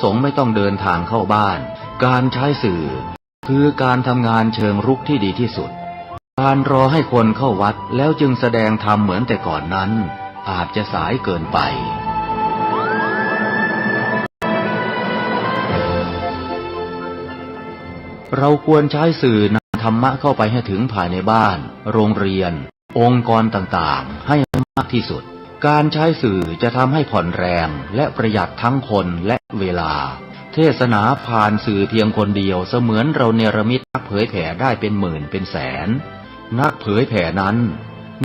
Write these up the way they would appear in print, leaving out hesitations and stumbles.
สงฆ์ไม่ต้องเดินทางเข้าบ้านการใช้สื่อคือการทำงานเชิงรุกที่ดีที่สุดการรอให้คนเข้าวัดแล้วจึงแสดงธรรมเหมือนแต่ก่อนนั้นอาจจะสายเกินไปเราควรใช้สื่อนำธรรมะเข้าไปให้ถึงภายในบ้านโรงเรียนองค์กรต่างๆให้มากที่สุดการใช้สื่อจะทำให้ผ่อนแรงและประหยัดทั้งคนและเวลาเทศนาผ่านสื่อเพียงคนเดียวเสมือนเราเนรมิตนักเผยแผ่ได้เป็นหมื่นเป็นแสนนักเผยแผ่นั้น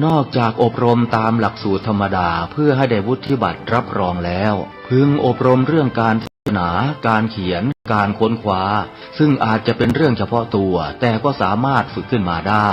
นอกจากอบรมตามหลักสูตรธรรมดาเพื่อให้ได้วุฒิบัตรรับรองแล้วพึงอบรมเรื่องการเทศนาการเขียนการค้นคว้าซึ่งอาจจะเป็นเรื่องเฉพาะตัวแต่ก็สามารถฝึกขึ้นมาได้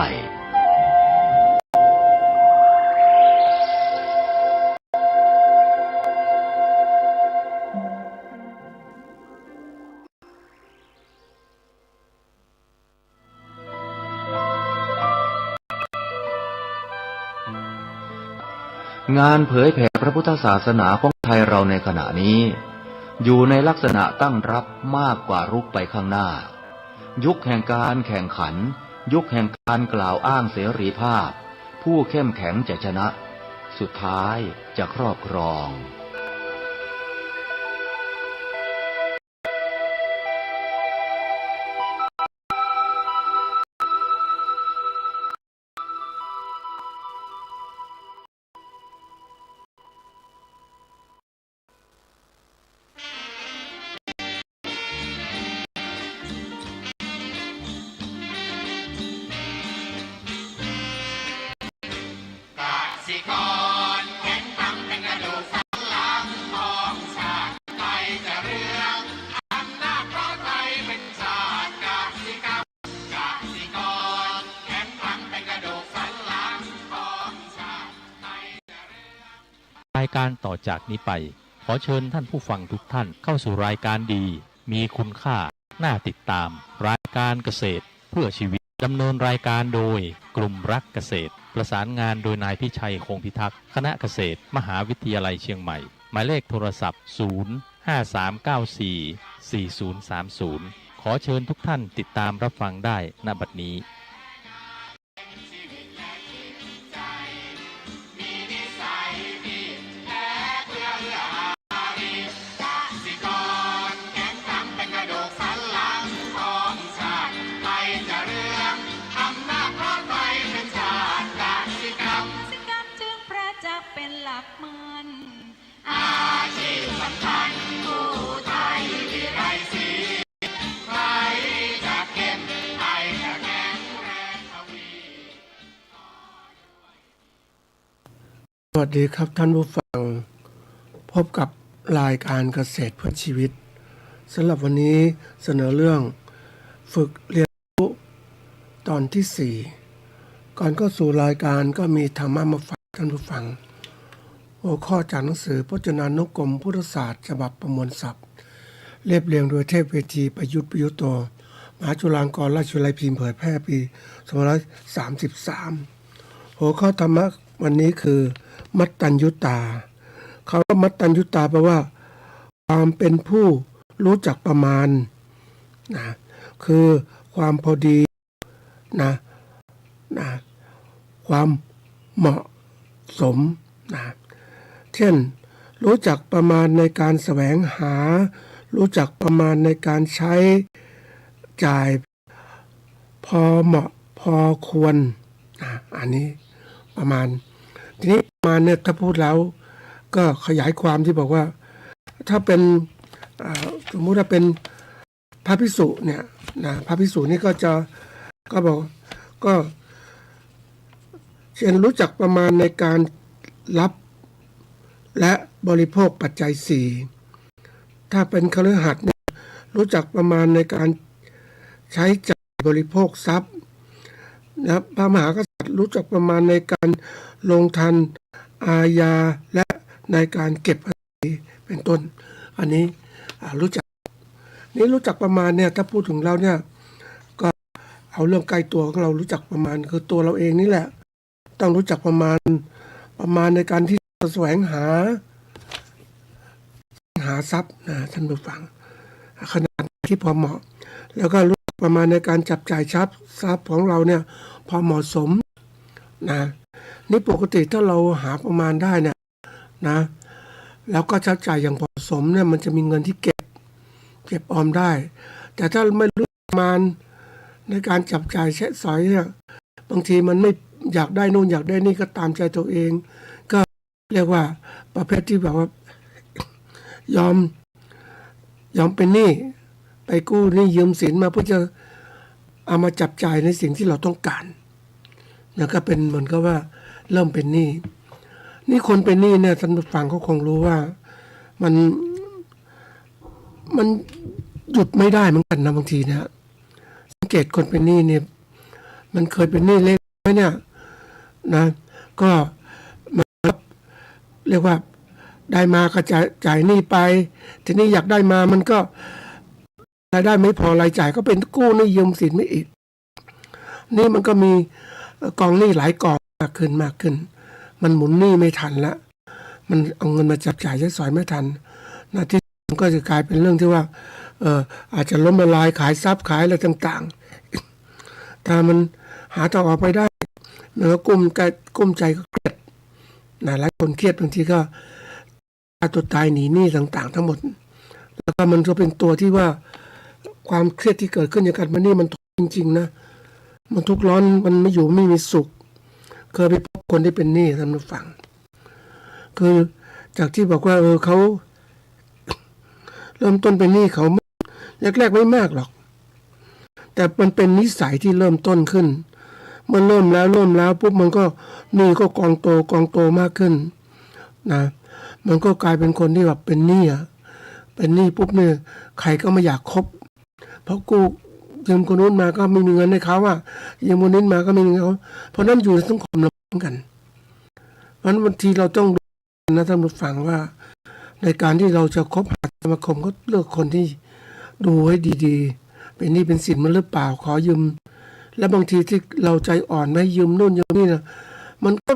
งานเผยแผ่พระพุทธศาสนาของไทยเราในขณะนี้อยู่ในลักษณะตั้งรับมากกว่ารุกไปข้างหน้ายุคแห่งการแข่งขันยุคแห่งการกล่าวอ้างเสรีภาพผู้เข้มแข็งจะชนะสุดท้ายจะครอบครองรายการต่อจากนี้ไปขอเชิญท่านผู้ฟังทุกท่านเข้าสู่รายการดีมีคุณค่าน่าติดตามรายการเกษตรเพื่อชีวิตดำเนินรายการโดยกลุ่มรักเกษตรประสานงานโดยนายพิชัยคงพิทักษ์คณะเกษตรมหาวิทยาลัยเชียงใหม่หมายเลขโทรศัพท์053944030ขอเชิญทุกท่านติดตามรับฟังได้ณบัดนี้สวัสดีครับท่านผู้ฟังพบกับรายการเกษตรเพื่อชีวิตสำหรับวันนี้เสนอเรื่องฝึกเรียนรู้ตอนที่4ก่อนเข้าสู่รายการก็มีธรรมะมาฝากท่านผู้ฟังหัวข้อจากหนังสือพจนานุกรมพุทธศาสตร์ฉบับประมวลศัพท์เรียบเรียงโดยเทพเวทีประยุทธ์ประยุทธ์โตมหาจุฬาลงกรณราชวิทยาลัยพิมพ์เผยแพร่ปี2533หัวข้อธรรมะวันนี้คือมัตตัญญุตาคำว่ามัตตัญญุตาแปลว่าความเป็นผู้รู้จักประมาณนะคือความพอดีนะความเหมาะสมนะเช่นรู้จักประมาณในการแสวงหารู้จักประมาณในการใช้จ่ายพอเหมาะพอควรอันนี้ประมาณทีนี้ประมาณเนี่ยถ้าพูดแล้วก็ขยายความที่บอกว่าถ้าเป็นสมมุติว่าเป็นพระภิกษุเนี่ยนะพระภิกษุนี่ก็บอกก็เช่นรู้จักประมาณในการรับและบริโภคปัจจัย4ถ้าเป็นคฤหัสถ์เนี่ยรู้จักประมาณในการใช้จ่ายบริโภคทรัพย์นะพระมหากษัตริย์รู้จักประมาณในการลงทันอาญาและในการเก็บภาษีเป็นต้นอันนี้รู้จักประมาณเนี่ยถ้าพูดถึงเราเนี่ยก็เอาเรื่องใกล้ตัวของเรารู้จักประมาณคือตัวเราเองนี่แหละต้องรู้จักประมาณในการที่จะแสวงหาทรัพย์นะท่านผู้ฟัง ขนาดที่พอเหมาะแล้วก็รู้ประมาณในการจับจ่ายทรัพย์ของเราเนี่ยพอเหมาะสมนะนี่ปกติถ้าเราหาประมาณได้เนี่ยนะแล้วก็ใช้จ่ายอย่างเหมาะสมเนี่ยมันจะมีเงินที่เก็บออมได้แต่ถ้าไม่รู้ประมาณในการจับจ่ายใช้สอยเนี่ยบางทีมันไม่อยากได้นู่นอยากได้นี่ก็ตามใจตัวเองก็เรียกว่าประเภทที่แบบว่ายอมเป็นหนี้ไปกู้หนี้ยืมสินมาเพื่อจะเอามาจับจ่ายในสิ่งที่เราต้องการแล้วก็เป็นเหมือนกับว่าเริ่มเป็นหนี้นี่คนเป็นหนี้เนี่ยท่านผู้ฟังเขาคงรู้ว่ามันหยุดไม่ได้เหมือนกันนะบางทีนะสังเกตคนเป็นหนี้เนี่ยมันเคยเป็นหนี้เล็กไหมเนี่ยนะก็มาเรียกว่าได้มาก็จ่ายหนี้ไปทีนี้อยากได้มามันก็รายได้ไม่พอรายจ่ายก็เป็นกู้หนี้ยืมสินไม่อีกนี่มันก็มีกองหนี้หลายกองมากขึ้นมันหมุนหนี้ไม่ทันละมันเอาเงินมาจับจ่ายใช้สอยไม่ทันนะที่มันก็จะกลายเป็นเรื่องที่ว่าอาจจะล้มละลายขายทรัพย์ขายอะไรต่างๆถ้ามันหาทางออกไปได้มันก็กุ้มใจก็เครียดนะหลายคนเครียดบางทีก็ฆ่าตัวตายหนีหนี้ต่างๆทั้งหมดแล้วก็มันก็เป็นตัวที่ว่าความเครียดที่เกิดขึ้นจากการเป็นหนี้มันทุกข์จริงๆนะมันทุกข์ร้อนมันไม่อยู่ไม่มีสุขเคยไปพบคนที่เป็นหนี้ท่านผู้ฟังคือจากที่บอกว่าเขาเริ่มต้นเป็นหนี้เขาแรกๆไม่มากหรอกแต่มันเป็นนิสัยที่เริ่มต้นขึ้นมันเริ่มแล้วปุ๊บมันก็หนี้ก็กองโตมากขึ้นนะมันก็กลายเป็นคนที่แบบเป็นหนี้ปุ๊บเนี่ยใครก็ไม่อยากคบเพราะกูยืมคนนู้นมาก็ไม่มีเงินให้เขายืมคนนี้มาก็ไม่มีเงินเขาเพราะนั้นอยู่ในสังคมเราเหมือนกันเพราะฉะนั้นบางทีเราต้องดูนะท่านผู้ฟังว่าในการที่เราจะคบหาสมาคมก็เลือกคนที่ดูให้ดีๆเป็นหนี้เป็นสินมันหรือเปล่าขอยืมและบางทีที่เราใจอ่อนไม่ยืมนู่นยืมนี่นะมันก็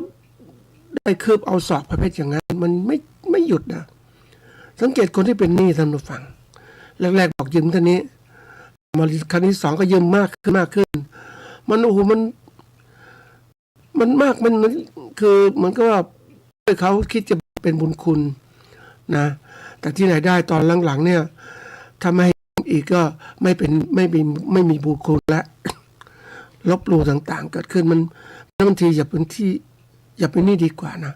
ได้คืบเอาศอกประเภทอย่างนั้นมันไม่หยุดนะสังเกตคนที่เป็นหนี้ท่านผู้ฟังแรกๆบอกยืมเท่านี้มาครั้งที่สองก็ยืมมากขึ้นมันโอ้โหมันมากมันคือเหมือนกับว่าเขาคิดจะเป็นบุญคุณนะแต่ที่ไหนได้ตอนหลังๆเนี่ยถ้าไม่อีกก็ไม่มีบุญคุณและลบหลู่ต่างๆเกิดขึ้นมันบางทีอย่าเป็นนี่ดีกว่านะ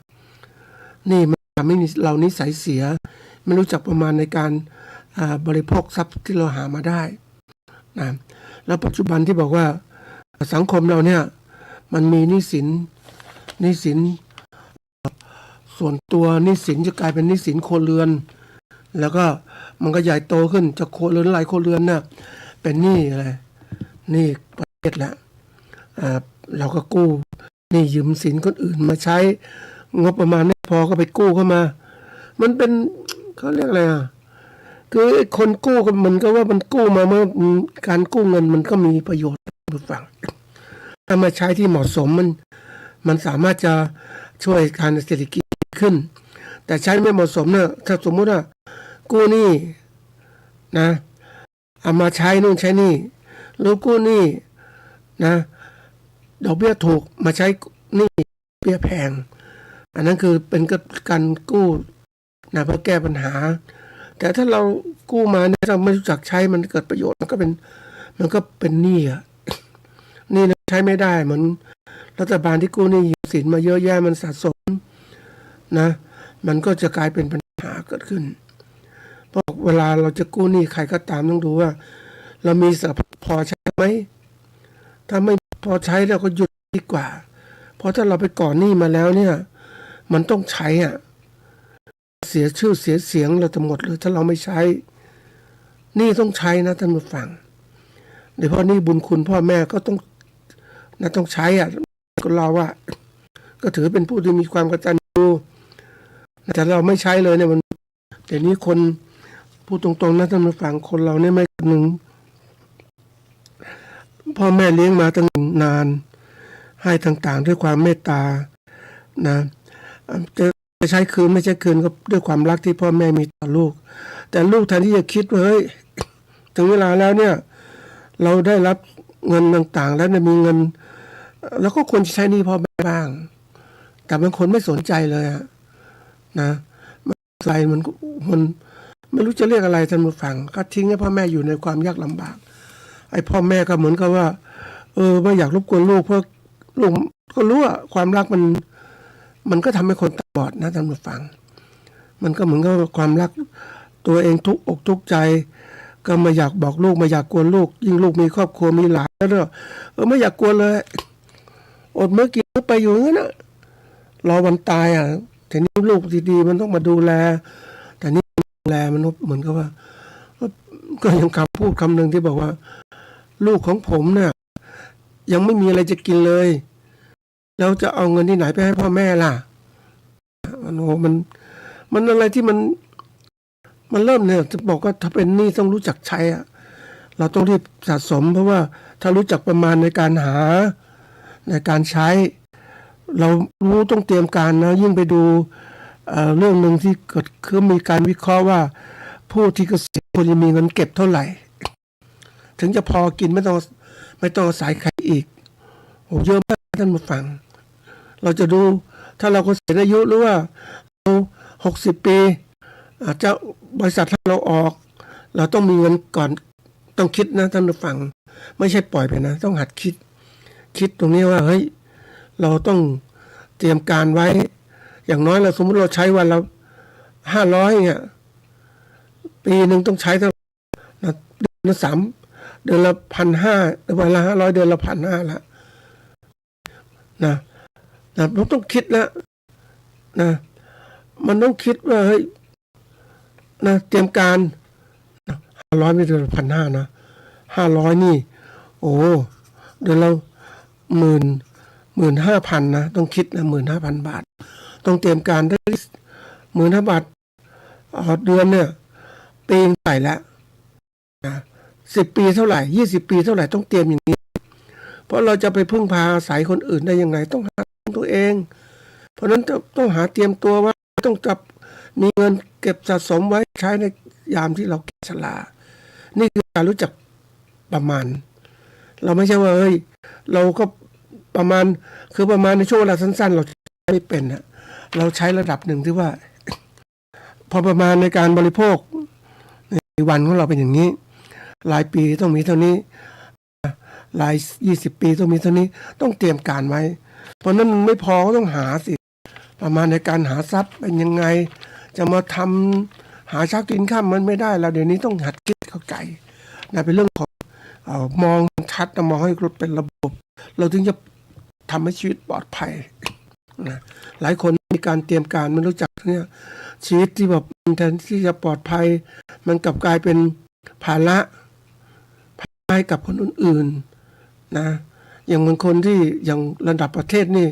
นี่มันทำให้เรานิสัยเสียไม่รู้จักประมาณในการบริโภคทรัพย์ที่เราหามาได้นะแล้วปัจจุบันที่บอกว่าสังคมเราเนี่ยมันมีหนี้สินส่วนตัวหนี้สินจะกลายเป็นหนี้สินครัวเรือนแล้วก็มันก็ใหญ่โตขึ้นจากครัวเรือนหลายครัวเรือนน่ะเป็นหนี้อะไรหนี้ประเทศละเราก็กู้หนี้ยืมสินคนอื่นมาใช้งบประมาณไม่พอก็ไปกู้เข้ามามันเป็นเขาเรียกอะไรคือคนกู้ก็มันก็ว่ามันกู้มาเมื่อการกู้เงินมันก็มีประโยชน์ฝั่งถ้ามาใช้ที่เหมาะสมมันสามารถจะช่วยการเศรษฐกิจขึ้นแต่ใช้ไม่เหมาะสมเนี่ยถ้าสมมติว่ากู้หนี้นะเอามาใช้นู่นใช้นี่หรือกู้หนี้นะดอกเบี้ยถูกมาใช้หนี้เบี้ยแพงอันนั้นคือเป็นการกู้นะเพื่อแก้ปัญหาแต่ถ้าเรากู้มาเนี่ยเราไม่รู้จักใช้มันเกิดประโยชน์มันก็เป็นหนี้นี่ใช้ไม่ได้เหมือนรัฐบาลที่กู้หนี้ยืมสินมาเยอะแยะมันสะสมนะมันก็จะกลายเป็นปัญหาเกิดขึ้นเพราะเวลาเราจะกู้หนี้ใครก็ตามต้องดูว่าเรามีสภาพพอใช้ไหมถ้าไม่พอใช้เราก็หยุดดีกว่าเพราะถ้าเราไปก่อนหนี้มาแล้วเนี่ยมันต้องใช้เสียชื่อเสียเสียงเราจะหมดเลยถ้าเราไม่ใช้หนี้ต้องใช้นะท่านผู้ฟังโดยเฉพาะหนี้บุญคุณพ่อแม่ก็ต้องใช้ก็เราก็ถือเป็นผู้ที่มีความกตัญญูแต่เราไม่ใช้เลยเนี่ยมันแต่นี้คนพูดตรงๆนะท่านผู้ฟังคนเราเนี่ยไม่คำนึงพ่อแม่เลี้ยงมาตั้งนานให้ต่างๆด้วยความเมตตานะจะใช้คืนไม่ใช้คืนก็ด้วยความรักที่พ่อแม่มีต่อลูกแต่ลูกแทนที่จะคิดว่าเฮ้ย ถึงเวลาแล้วเนี่ยเราได้รับเงินต่างๆแล้วเนี่ยมีเงินแล้วก็ควรจะใช้หนี้พ่อแม่บ้างแต่บางคนไม่สนใจเลยนะอะไรมันไม่รู้จะเรียกอะไรท่านผู้ฟังก็ทิ้งให้พ่อแม่อยู่ในความยากลำบากไอ้พ่อแม่ก็เหมือนกับว่าไม่อยากรบกวนลูกเพราะลูกก็รู้ว่าความรักมันก็ทำให้คนตาบอดนะท่านผู้ฟังมันก็เหมือนกับความรักตัวเองทุกอกทุกใจก็ไม่อยากบอกลูกไม่อยากกวนลูกยิ่งลูกมีครอบครัวมีหลานแล้วไม่อยากกวนเลยอดมื้อกินมื้อไปอยู่งั้นนะรอวันตายแต่นี่ลูกดีๆมันต้องมาดูแลแต่นี่ดูแลมันเหมือนกับว่าก็ยังคำพูดคำหนึ่งที่บอกว่าลูกของผมเนี่ยยังไม่มีอะไรจะกินเลยแล้วจะเอาเงินที่ไหนไปให้พ่อแม่ล่ะมันอะไรที่มันเริ่มเนี่ยจะบอกว่าถ้าเป็นหนี้ต้องรู้จักใช้เราต้องรีบสะสมเพราะว่าถ้ารู้จักประมาณในการหาในการใช้เรารู้ต้องเตรียมการนะยิ่งไปดูเรื่องหนึ่งที่เกิดคือมีการวิเคราะห์ว่าผู้ที่เกษียณควรจะมีเงินเก็บเท่าไหร่ถึงจะพอกินไม่ต้องอาศัยใครอีกโอ้เยอะมากท่านผู้ฟังเราจะดูถ้าเราเกษียณอายุหรือว่าเรา60 ปีอาจจะบริษัทให้เราออกเราต้องมีเงินก่อนต้องคิดนะท่านผู้ฟังไม่ใช่ปล่อยไปนะต้องหัดคิดตรงนี้ว่าเฮ้ยเราต้องเตรียมการไว้อย่างน้อยเราสมมติเราใช้วันละ500เนี่ยปีหนึ่งต้องใช้เท่านะเดือนละ3 เดือนละ1,500วันละ500เดือนละ1,500ละนะเราต้องคิดแล้วนะมันต้องคิดว่าเฮ้ยนะเตรียมการ500ไม่เดือนละ1,500นะ500นี่โอ้เดือนละ15,000นะต้องคิดนะ15,000 บาทต้องเตรียมการได้15,000 บาทเดือนเนี่ยปีใส่แล้วนะ10 ปีเท่าไหร่20 ปีเท่าไหร่ต้องเตรียมอย่างนี้เพราะเราจะไปพึ่งพาอาศัยคนอื่นได้ยังไงต้องหาตัวเองเพราะนั้นต้องหาเตรียมตัวว่าต้องจับมีเงินเก็บสะสมไว้ใช้ในยามที่เราแก่ชรานี่คือการรู้จักประมาณเราไม่ใช่ว่าเฮ้ยเราก็ประมาณในช่วงเวลาสั้นๆเราไม่เป็นนะเราใช้ระดับหนึ่งที่ว่าพอประมาณในการบริโภคในวันของเราเป็นอย่างนี้รายปีต้องมีเท่านี้ราย20 ปีต้องมีเท่านี้ต้องเตรียมการไว้เพราะนั้นมันไม่พอก็ต้องหาสิประมาณในการหาทรัพย์เป็นยังไงจะมาทำหาเช้ากินค่ำมันไม่ได้แล้วเดี๋ยวนี้ต้องหัดคิดเข้าใจนะเป็นเรื่องของมองชัดมองให้รถเป็นระบบเราถึงจะทำให้ชีวิตปลอดภัยนะหลายคนมีการเตรียมการไม่รู้จักเนี่ยชีวิตที่แบบแทนที่จะปลอดภัยมันกลับกลายเป็นภาระให้กับคนอื่นๆนะอย่างบางคนที่อย่างระดับประเทศนี่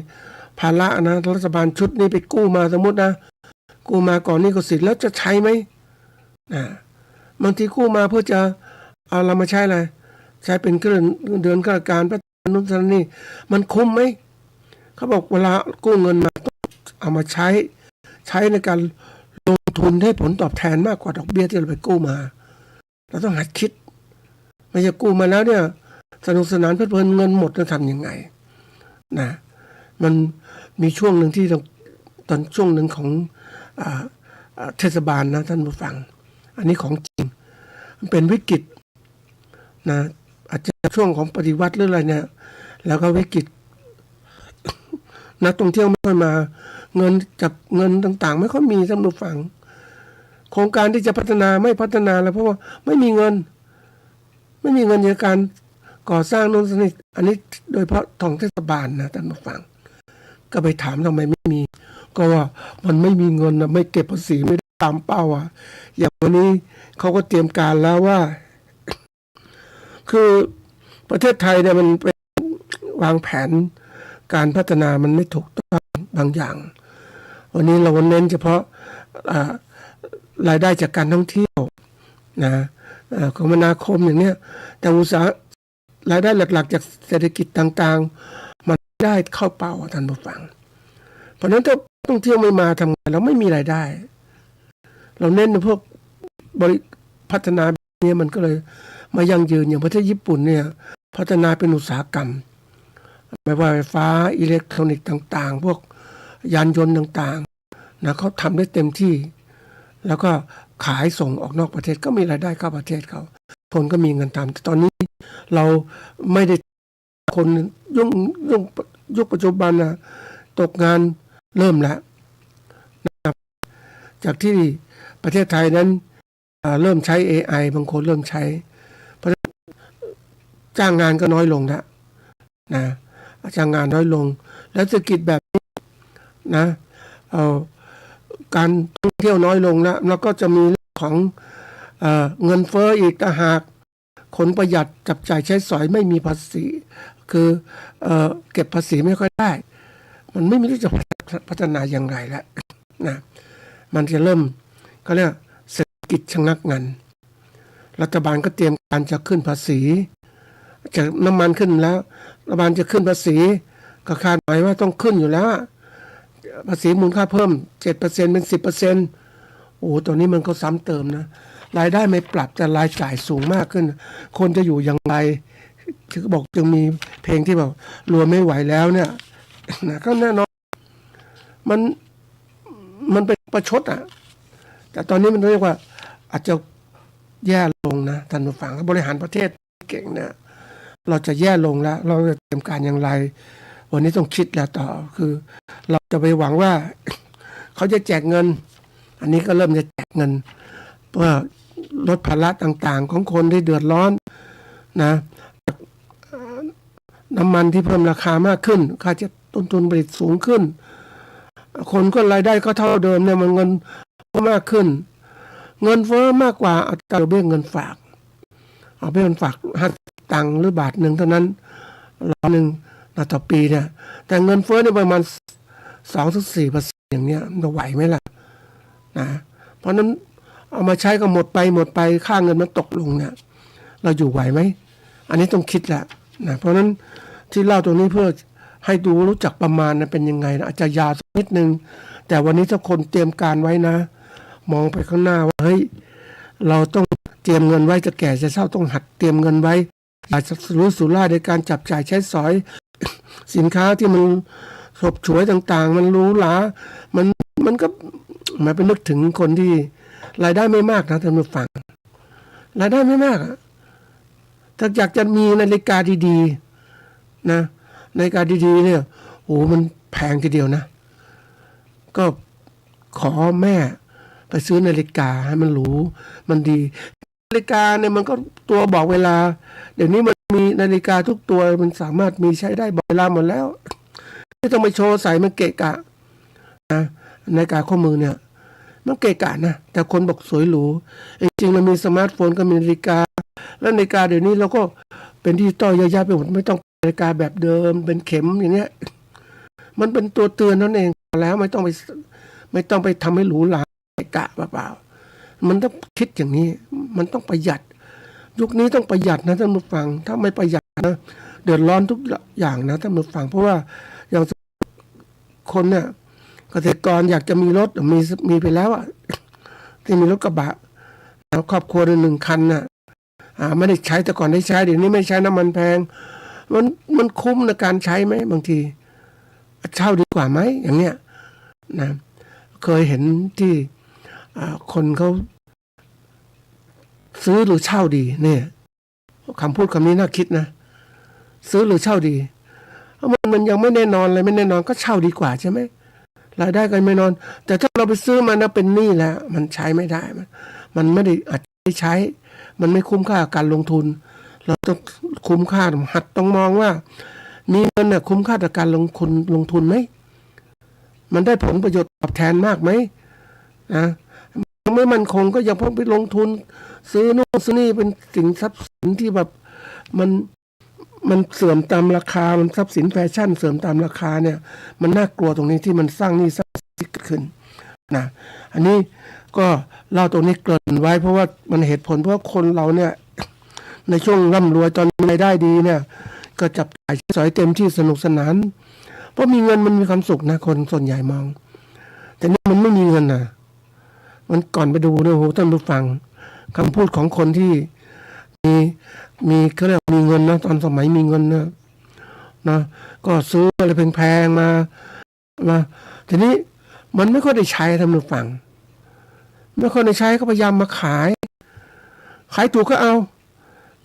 ภาระนะรัฐบาลชุดนี้ไปกู้มาสมมตินะกู้มาก่อนนี่ก็สิทธิ์แล้วจะใช้ไหมนะบางทีกู้มาเพื่อจะเอาเรามาใช้อะไรใช้เป็นเดือนข้าราชการประนุนนี่มันคุ้มไหมเขาบอกเวลากู้เงินมาต้องเอามาใช้ในการลงทุนให้ผลตอบแทนมากกว่าดอกเบี้ยที่เราไปกู้มาเราต้องหัดคิดไม่ใช่กู้มาแล้วเนี่ยสนุกสนานเพลิดเพลินเงินหมดจะทำยังไงนะมันมีช่วงหนึ่งที่ตอนช่วงหนึ่งของเทศบาลนะท่านผู้ฟังอันนี้ของจริงมันเป็นวิกฤตนะอาจจะช่วงของปฏิวัติหรืออะไรเนี่ยแล้วก็วิกฤตนักท่องเที่ยวไม่ค่อยมาเงินจับเงินต่างๆไม่ค่อยมีท่านผู้ฟังโครงการที่จะพัฒนาไม่พัฒนาแล้วเพราะว่าไม่มีเงินในการก่อสร้างโน่นนี่อันนี้โดยเฉพาะท้องเทศบาลนะท่านผู้ฟังก็ไปถามทำไมไม่มีก็ว่ามันไม่มีเงินนะไม่เก็บภาษีไม่ได้ตามเป้าอย่างวันนี้เขาก็เตรียมการแล้วว่าคือประเทศไทยเนี่ยมันเป็นวางแผนการพัฒนามันไม่ถูกต้องบางอย่างวันนี้เราเน้นเฉพาะรายได้จากการท่องเที่ยวนะคมนาคมอย่างเนี้ยแต่อุตสาหรายได้หลักๆจากเศรษฐกิจต่างๆมันได้เข้าเป้าท่านผู้ฟังเพราะนั้นถ้าท่องเที่ยวไม่มาทำไงเราไม่มีรายได้เราเน้นในพวกพัฒนาแบบนี้มันก็เลย มายั่งยืนอย่างประเทศญี่ปุ่นเนี่ยพัฒนาเป็นอุตสาหกรรมไม่ว่าไฟฟ้าอิเล็กทรอนิกส์ต่างๆพวกยานยนต์ต่างๆนะเขาทำได้เต็มที่แล้วก็ขายส่งออกนอกประเทศก็มีรายได้เข้าประเทศเขาคนก็มีเงินทำแต่ตอนนี้เราไม่ได้คนยุคปัจจุบันนะตกงานเริ่มแล้วนะครับจากที่ประเทศไทยนั้นเริ่มใช้ AI บางคนเริ่มใช้เพราะจ้างงานก็น้อยลงแล้วนะจ้างงานน้อยลงแล้วเศรษฐกิจแบบนี้นะการท่องเที่ยวน้อยลงแล้วก็จะมีเรื่องของเงินเฟ้ออีกต่างหากคนประหยัดจับจ่ายใช้สอยไม่มีภาษีคือเก็บภาษีไม่ค่อยได้มันไม่รู้จะพัฒนาอย่างไรแล้วนะมันจะเริ่มเขาเรียกเศรษฐกิจชะงักงันรัฐบาลก็เตรียมการจะขึ้นภาษีจากน้ำมันขึ้นแล้วรัฐบาลจะขึ้นภาษีก็คาดหมายว่าต้องขึ้นอยู่แล้วภาษีมูลค่าเพิ่ม 7% เป็น 10%โอ้ตัวนี้มันก็ซ้ำเติมนะรายได้ไม่ปรับแต่รายจ่ายสูงมากขึ้นคนจะอยู่อย่างไรที่เขาบอกจึงมีเพลงที่แบบรวยไม่ไหวแล้วเนี่ยนะก็แน่นอนมันเป็นประชดอ่ะแต่ตอนนี้มันเรียกว่าอาจจะแย่ลงนะท่านผู้ฟังบริหารประเทศเก่งเนี่ยเราจะแย่ลงแล้วเราจะเตรียมการอย่างไรวันนี้ต้องคิดแล้วต่อคือเราจะไปหวังว่าเขาจะแจกเงินอันนี้ก็เริ่มจะแจกเงินเพื่อลดภาระต่างๆของคนที่เดือดร้อนนะน้ำมันที่เพิ่มราคามากขึ้นค่าจะต้นทุนผลิตสูงขึ้นคนก็รายได้ก็เท่าเดิมเนี่ยมันเงินมากขึ้นเงินเฟ้อมากกว่าอัตราดอกเบี้ยเงินฝากเอาไปเงินฝาก50 ตังค์หรือบาทหนึ่งเท่านั้น100ต่อปีเนี่ยแต่เงินเฟ้อเนี่ยประมาณ 2-4% อย่างเนี้ยมันจะไหวไหมล่ะนะเพราะนั้นเอามาใช้ก็หมดไปค่าเงินมันตกลงเนี่ยเราอยู่ไหวไหมอันนี้ต้องคิดแหละนะเพราะนั้นที่เล่าตรงนี้เพื่อให้ดูรู้จักประมาณนะเป็นยังไงนะอาจจะยาวสักนิดนึงแต่วันนี้ถ้าคนเตรียมการไว้นะมองไปข้างหน้าว่าเฮ้ยเราต้องเตรียมเงินไว้จะแก่จะเฒ่าต้องหัดเตรียมเงินไว้อาจจะรู้สุร่ายในการจับจ่ายใช้สอยสินค้าที่มันฉบฉวยต่างๆมันหรูหรามันก็มาเป็นนึกถึงคนที่รายได้ไม่มากนะท่านผู้ฟังรายได้ไม่มากถ้าอยากจะมีนาฬิกาดีๆนะนาฬิกาดีๆเนี่ยโอ้มันแพงทีเดียวนะก็ขอแม่ไปซื้อนาฬิกาให้มันหรูมันดีนาฬิกาเนี่ยมันก็ตัวบอกเวลาเดี๋ยวนี้มันมีนาฬิกาทุกตัวมันสามารถมีใช้ได้บอกเวลาหมดแล้วไม่ต้องไปโชว์ใส่มันเกะกะนะนาฬิกาข้อมือเนี่ยมันเกะกะนะแต่คนบอกสวยหรูจริงๆมันมีสมาร์ทโฟนก็มีนาฬิกาแล้วนาฬิกาเดี๋ยวนี้เราก็เป็นดิจิตอลเยอะแยะไปหมดไม่ต้องนาฬิกาแบบเดิมเป็นเข็มอย่างเงี้ยมันเป็นตัวเตือนนั่นเองแล้วไม่ต้องไปทำให้หรูหราเกะกะเปล่าๆมันต้องคิดอย่างนี้มันต้องประหยัดยุคนี้ต้องประหยัดนะท่านผู้ฟังถ้าไม่ประหยัดนะเดือดร้อนทุกอย่างนะท่านผู้ฟังเพราะว่าอย่างคนเนี่ยเกษตรกรอยากจะมีรถมีไปแล้วอ่ะที่มีรถกระบะครอบครัวหนึ่งคันน่ะไม่ได้ใช้แต่ก่อนได้ใช้เดี๋ยวนี้ไม่ใช้น้ำมันแพงมันคุ้มในการใช้ไหมบางทีเช่าดีกว่าไหมอย่างเนี้ยนะเคยเห็นที่คนเขาซื้อหรือเช่าดีเนี่ยคำพูดคำนี้น่าคิดนะซื้อหรือเช่าดีมันยังไม่แน่นอนเลยไม่แน่นอนก็เช่าดีกว่าใช่ไหมรายได้ก็ไม่นอนแต่ถ้าเราไปซื้อมันนะเป็นหนี้แล้วมันใช้ไม่ได้มันไม่ได้อาจจะใช้มันไม่คุ้มค่าการลงทุนเราต้องคุ้มค่าหัดต้องมองว่ามีเงินเนี่ยคุ้มค่ากับการลงทุนไหมมันได้ผลประโยชน์ตอบแทนมากไหมนะไม่มั่นคงก็อย่าเพิ่งไปลงทุนซื้อโน่นซื้อนี่เป็นสินทรัพย์สินที่แบบมันเสื่อมตามราคามันทรัพย์สินแฟชั่นเสื่อมตามราคาเนี่ยมันน่ากลัวตรงนี้ที่มันสร้างหนี้สร้างสินขึ้นนะอันนี้ก็เล่าตรงนี้เกริ่นไว้เพราะว่ามันเหตุผลเพราะคนเราเนี่ยในช่วงร่ำรวยตอนรายได้ดีเนี่ยก็จับจ่ายใช้สอยเต็มที่สนุกสนานเพราะมีเงินมันมีความสุขนะคนส่วนใหญ่มองแต่นี่มันไม่มีเงินนะมันก่อนไปดูเนี่ยโหท่านผู้ฟังคำพูดของคนที่ มีเขาเรียกมีเงินนะตอนสมัยมีเงินนะก็ซื้ออะไรแพงๆมาทีนี้มันไม่ค่อยได้ใช้ทำหนึ่งฝั่งไม่ค่อยได้ใช้ก็พยายามมาขายถูกก็เอา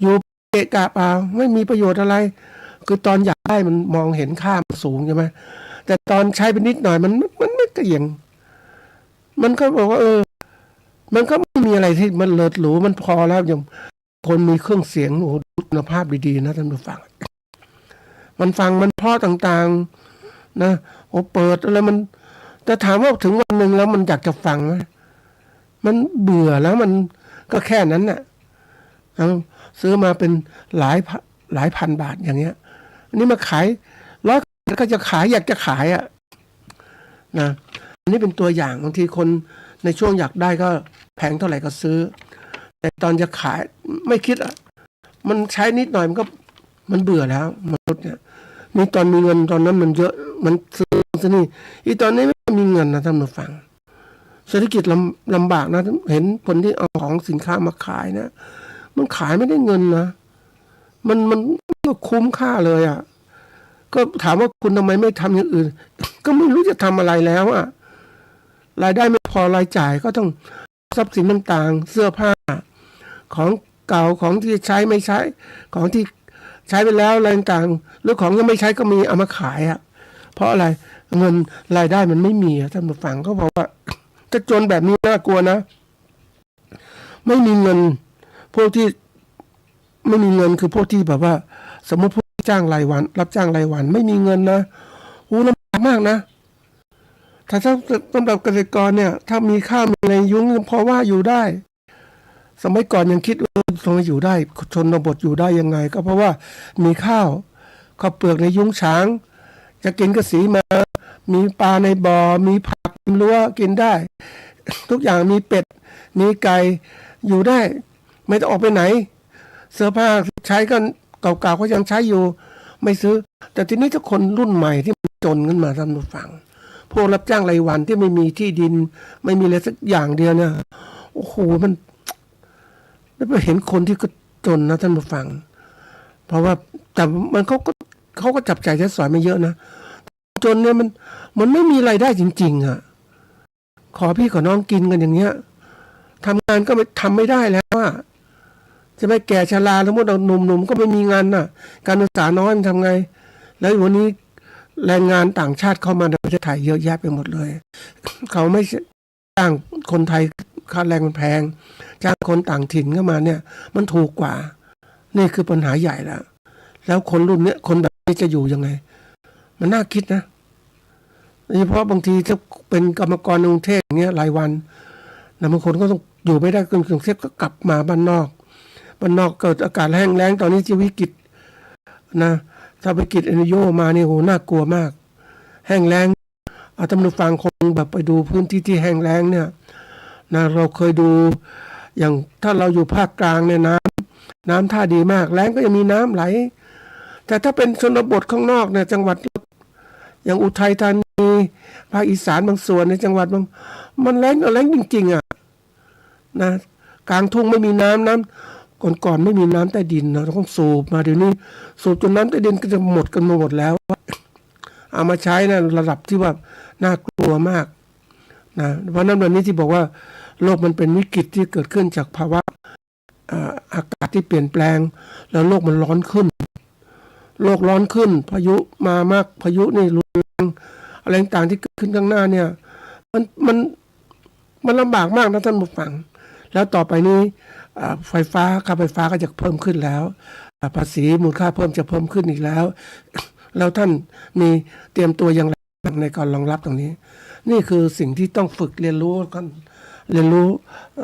อยู่เกะกะเปล่าไม่มีประโยชน์อะไรคือตอนอยากได้มันมองเห็นค่ามันสูงใช่ไหมแต่ตอนใช้ไปนิดหน่อยมันไม่กระเหี่ยงมันก็บอกว่ามันก็ไม่มีอะไรที่มันเลิศหรูมันพอแล้วอย่างคนมีเครื่องเสียงโอ้คุณภาพดีๆนะท่านผู้ฟังมันฟังมันเพราะต่างๆนะโอ้เปิดอะไรมันแต่ถามว่าถึงวันหนึ่งแล้วมันอยากจะฟังไหมมันเบื่อแล้วมันก็แค่นั้นน่ะซื้อมาเป็นหลายพันบาทอย่างเงี้ยอันนี้มาขาย100ก็จะขายอยากจะขายนะอันนี้เป็นตัวอย่างบางทีคนในช่วงอยากได้ก็แพงเท่าไหร่ก็ซื้อแต่ตอนจะขายไม่คิดมันใช้นิดหน่อยมันเบื่อแล้วมนุษย์เนี่ยนี่ตอนมีเงินตอนนั้นมันเยอะมันซื้อนี่อีตอนนี้ไม่มีเงินนะท่านผู้ฟังเศรษฐกิจลำบากนะเห็นคนที่เอาของสินค้ามาขายนะมันขายไม่ได้เงินนะมันก็คุ้มค่าเลยก็ถามว่าคุณทำไมไม่ทำอย่างอื่นก็ไม่รู้จะทำอะไรแล้วรายได้ไม่พอรายจ่ายก็ต้องทรัพย์สินต่างๆเสื้อผ้าของเก่าของที่ใช้ไม่ใช้ของที่ใช้ไปแล้วอะไรต่างหรือของยังไม่ใช้ก็มีเอามาขายเพราะอะไรเงินรายได้มันไม่มีท่านผู้ฟังก็บอกว่าจะจนแบบนี้น่ากลัวนะไม่มีเงินพวกที่ไม่มีเงินคือพวกที่แบบว่าสมมติผู้จ้างรายวันรับจ้างรายวันไม่มีเงินนะลำบากมากนะถ้าสำหรับเกษตรกรเนี่ยถ้ามีข้าวมีอะไรยุ้งพอว่าอยู่ได้สมัยก่อนยังคิดว่าทำไมอยู่ได้ชนบทอยู่ได้ยังไงก็เพราะว่ามีข้าวเปลือกในยุ้งฉางจะกินกระสีมามีปลาในบ่อมีผักมีรั้วกินได้ทุกอย่างมีเป็ดมีไก่อยู่ได้ไม่ต้องออกไปไหนเสื้อผ้าใช้กันเก่าๆก็ยังใช้อยู่ไม่ซื้อแต่ทีนี้ถ้าคนรุ่นใหม่ที่มันจนขึ้นมาท่านผู้ฟังพวกรับจ้างรายวันที่ไม่มีที่ดินไม่มีอะไรสักอย่างเดียวเนี่ยโอ้โหมันได้ไปเห็นคนที่ก็จนนะท่านผู้ฟังเพราะว่าแต่มันเขาก็จับใจใช้สอยไม่เยอะนะจนเนี่ยมันไม่มีรายได้จริงๆขอพี่ขอน้องกินกันอย่างเงี้ยทำงานก็ไม่ทำไม่ได้แล้วจะไปแก่ชราแล้วเมื่อเราหนุ่มๆก็ไม่มีงานการศึกษาน้อยมันทำไงแล้ววันนี้แรงงานต่างชาติเข้ามาในประเทศไทยเยอะแยะไปหมดเลยเขาไม่จ้างคนไทยค่าแรงมันแพงจ้างคนต่างถิ่นเข้ามาเนี่ยมันถูกกว่านี่คือปัญหาใหญ่แล้วคนรุ่นเนี้ยคนแบบนี้จะอยู่ยังไงมันน่าคิดนะโดยเฉพาะบางทีถ้าเป็นกรรมกรในกรุงเทพอย่างเงี้ยรายวันนะบางคนก็ต้องอยู่ไม่ได้กรุงเทพก็กลับมาบ้านนอกเกิดอากาศแห้งแล้งตอนนี้ที่วิกฤตนะถ้าวิกฤตเอลนิโญมานี่โหน่ากลัวมากแห้งแล้งท่านผู้ฟังคงแบบไปดูพื้นที่ที่แห้งแล้งเนี่ยนะเราเคยดูอย่างถ้าเราอยู่ภาคกลางเนี่ยน้ำท่าดีมากแล้งก็ยังมีน้ำไหลแต่ถ้าเป็นชนบทข้างนอกเนี่ยจังหวัดอย่างอุทัยธานีภาคอีสานบางส่วนในจังหวัดมันแล้งจริงๆนะกลางทุ่งไม่มีน้ำก่อนไม่มีน้ำใต้ดินเราต้องสูบมาเดี๋ยวนี้สูบจนน้ำใต้ดินก็จะหมดแล้วเอามาใช้นะระดับที่ว่าน่ากลัวมากนะเพราะนั้นวันนี้ที่บอกว่าโลกมันเป็นวิกฤตที่เกิดขึ้นจากภาวะอากาศที่เปลี่ยนแปลงแล้วโลกมันร้อนขึ้นพายุมามากพายุนี่รุนแรงอะไรต่างๆที่เกิดขึ้นข้างหน้าเนี่ยมันลำบากมากนะท่านผู้ฟังแล้วต่อไปนี้ค่าไฟฟ้าก็จะเพิ่มขึ้นแล้วภาษีมูลค่าเพิ่มจะเพิ่มขึ้นอีกแล้วท่านมีเตรียมตัวอย่างไรในการรองรับตรงนี้นี่คือสิ่งที่ต้องฝึกเรียนรู้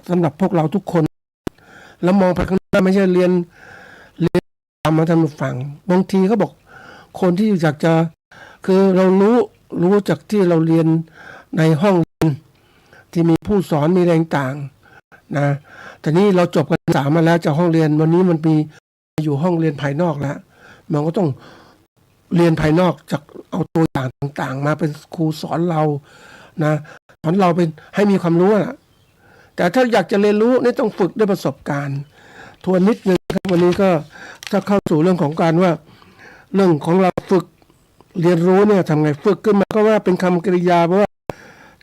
สำหรับพวกเราทุกคนแล้วมองไปข้างหน้าไม่ใช่เรียนตามมาท่านผู้ฟังบางทีเขาบอกคนที่อยากจะคือเรารู้จากที่เราเรียนในห้องเรียนที่มีผู้สอนมีแรงต่างนะแต่นี่เราจบการศึกษามาแล้วจากห้องเรียนวันนี้มันมีอยู่ห้องเรียนภายนอกแล้วมันก็ต้องเรียนภายนอกจากเอาตัวอย่างต่างๆมาเป็นครูสอนเรานะสอนเราเป็นให้มีความรู้แต่ถ้าอยากจะเรียนรู้นี่ต้องฝึกด้วยประสบการณ์ทวนนิดนึง วันนี้ก็ถ้าเข้าสู่เรื่องของการว่าเรื่องของเราฝึกเรียนรู้เนี่ยทำไงฝึกขึ้นมาก็ว่าเป็นคำกริยาเพราะว่า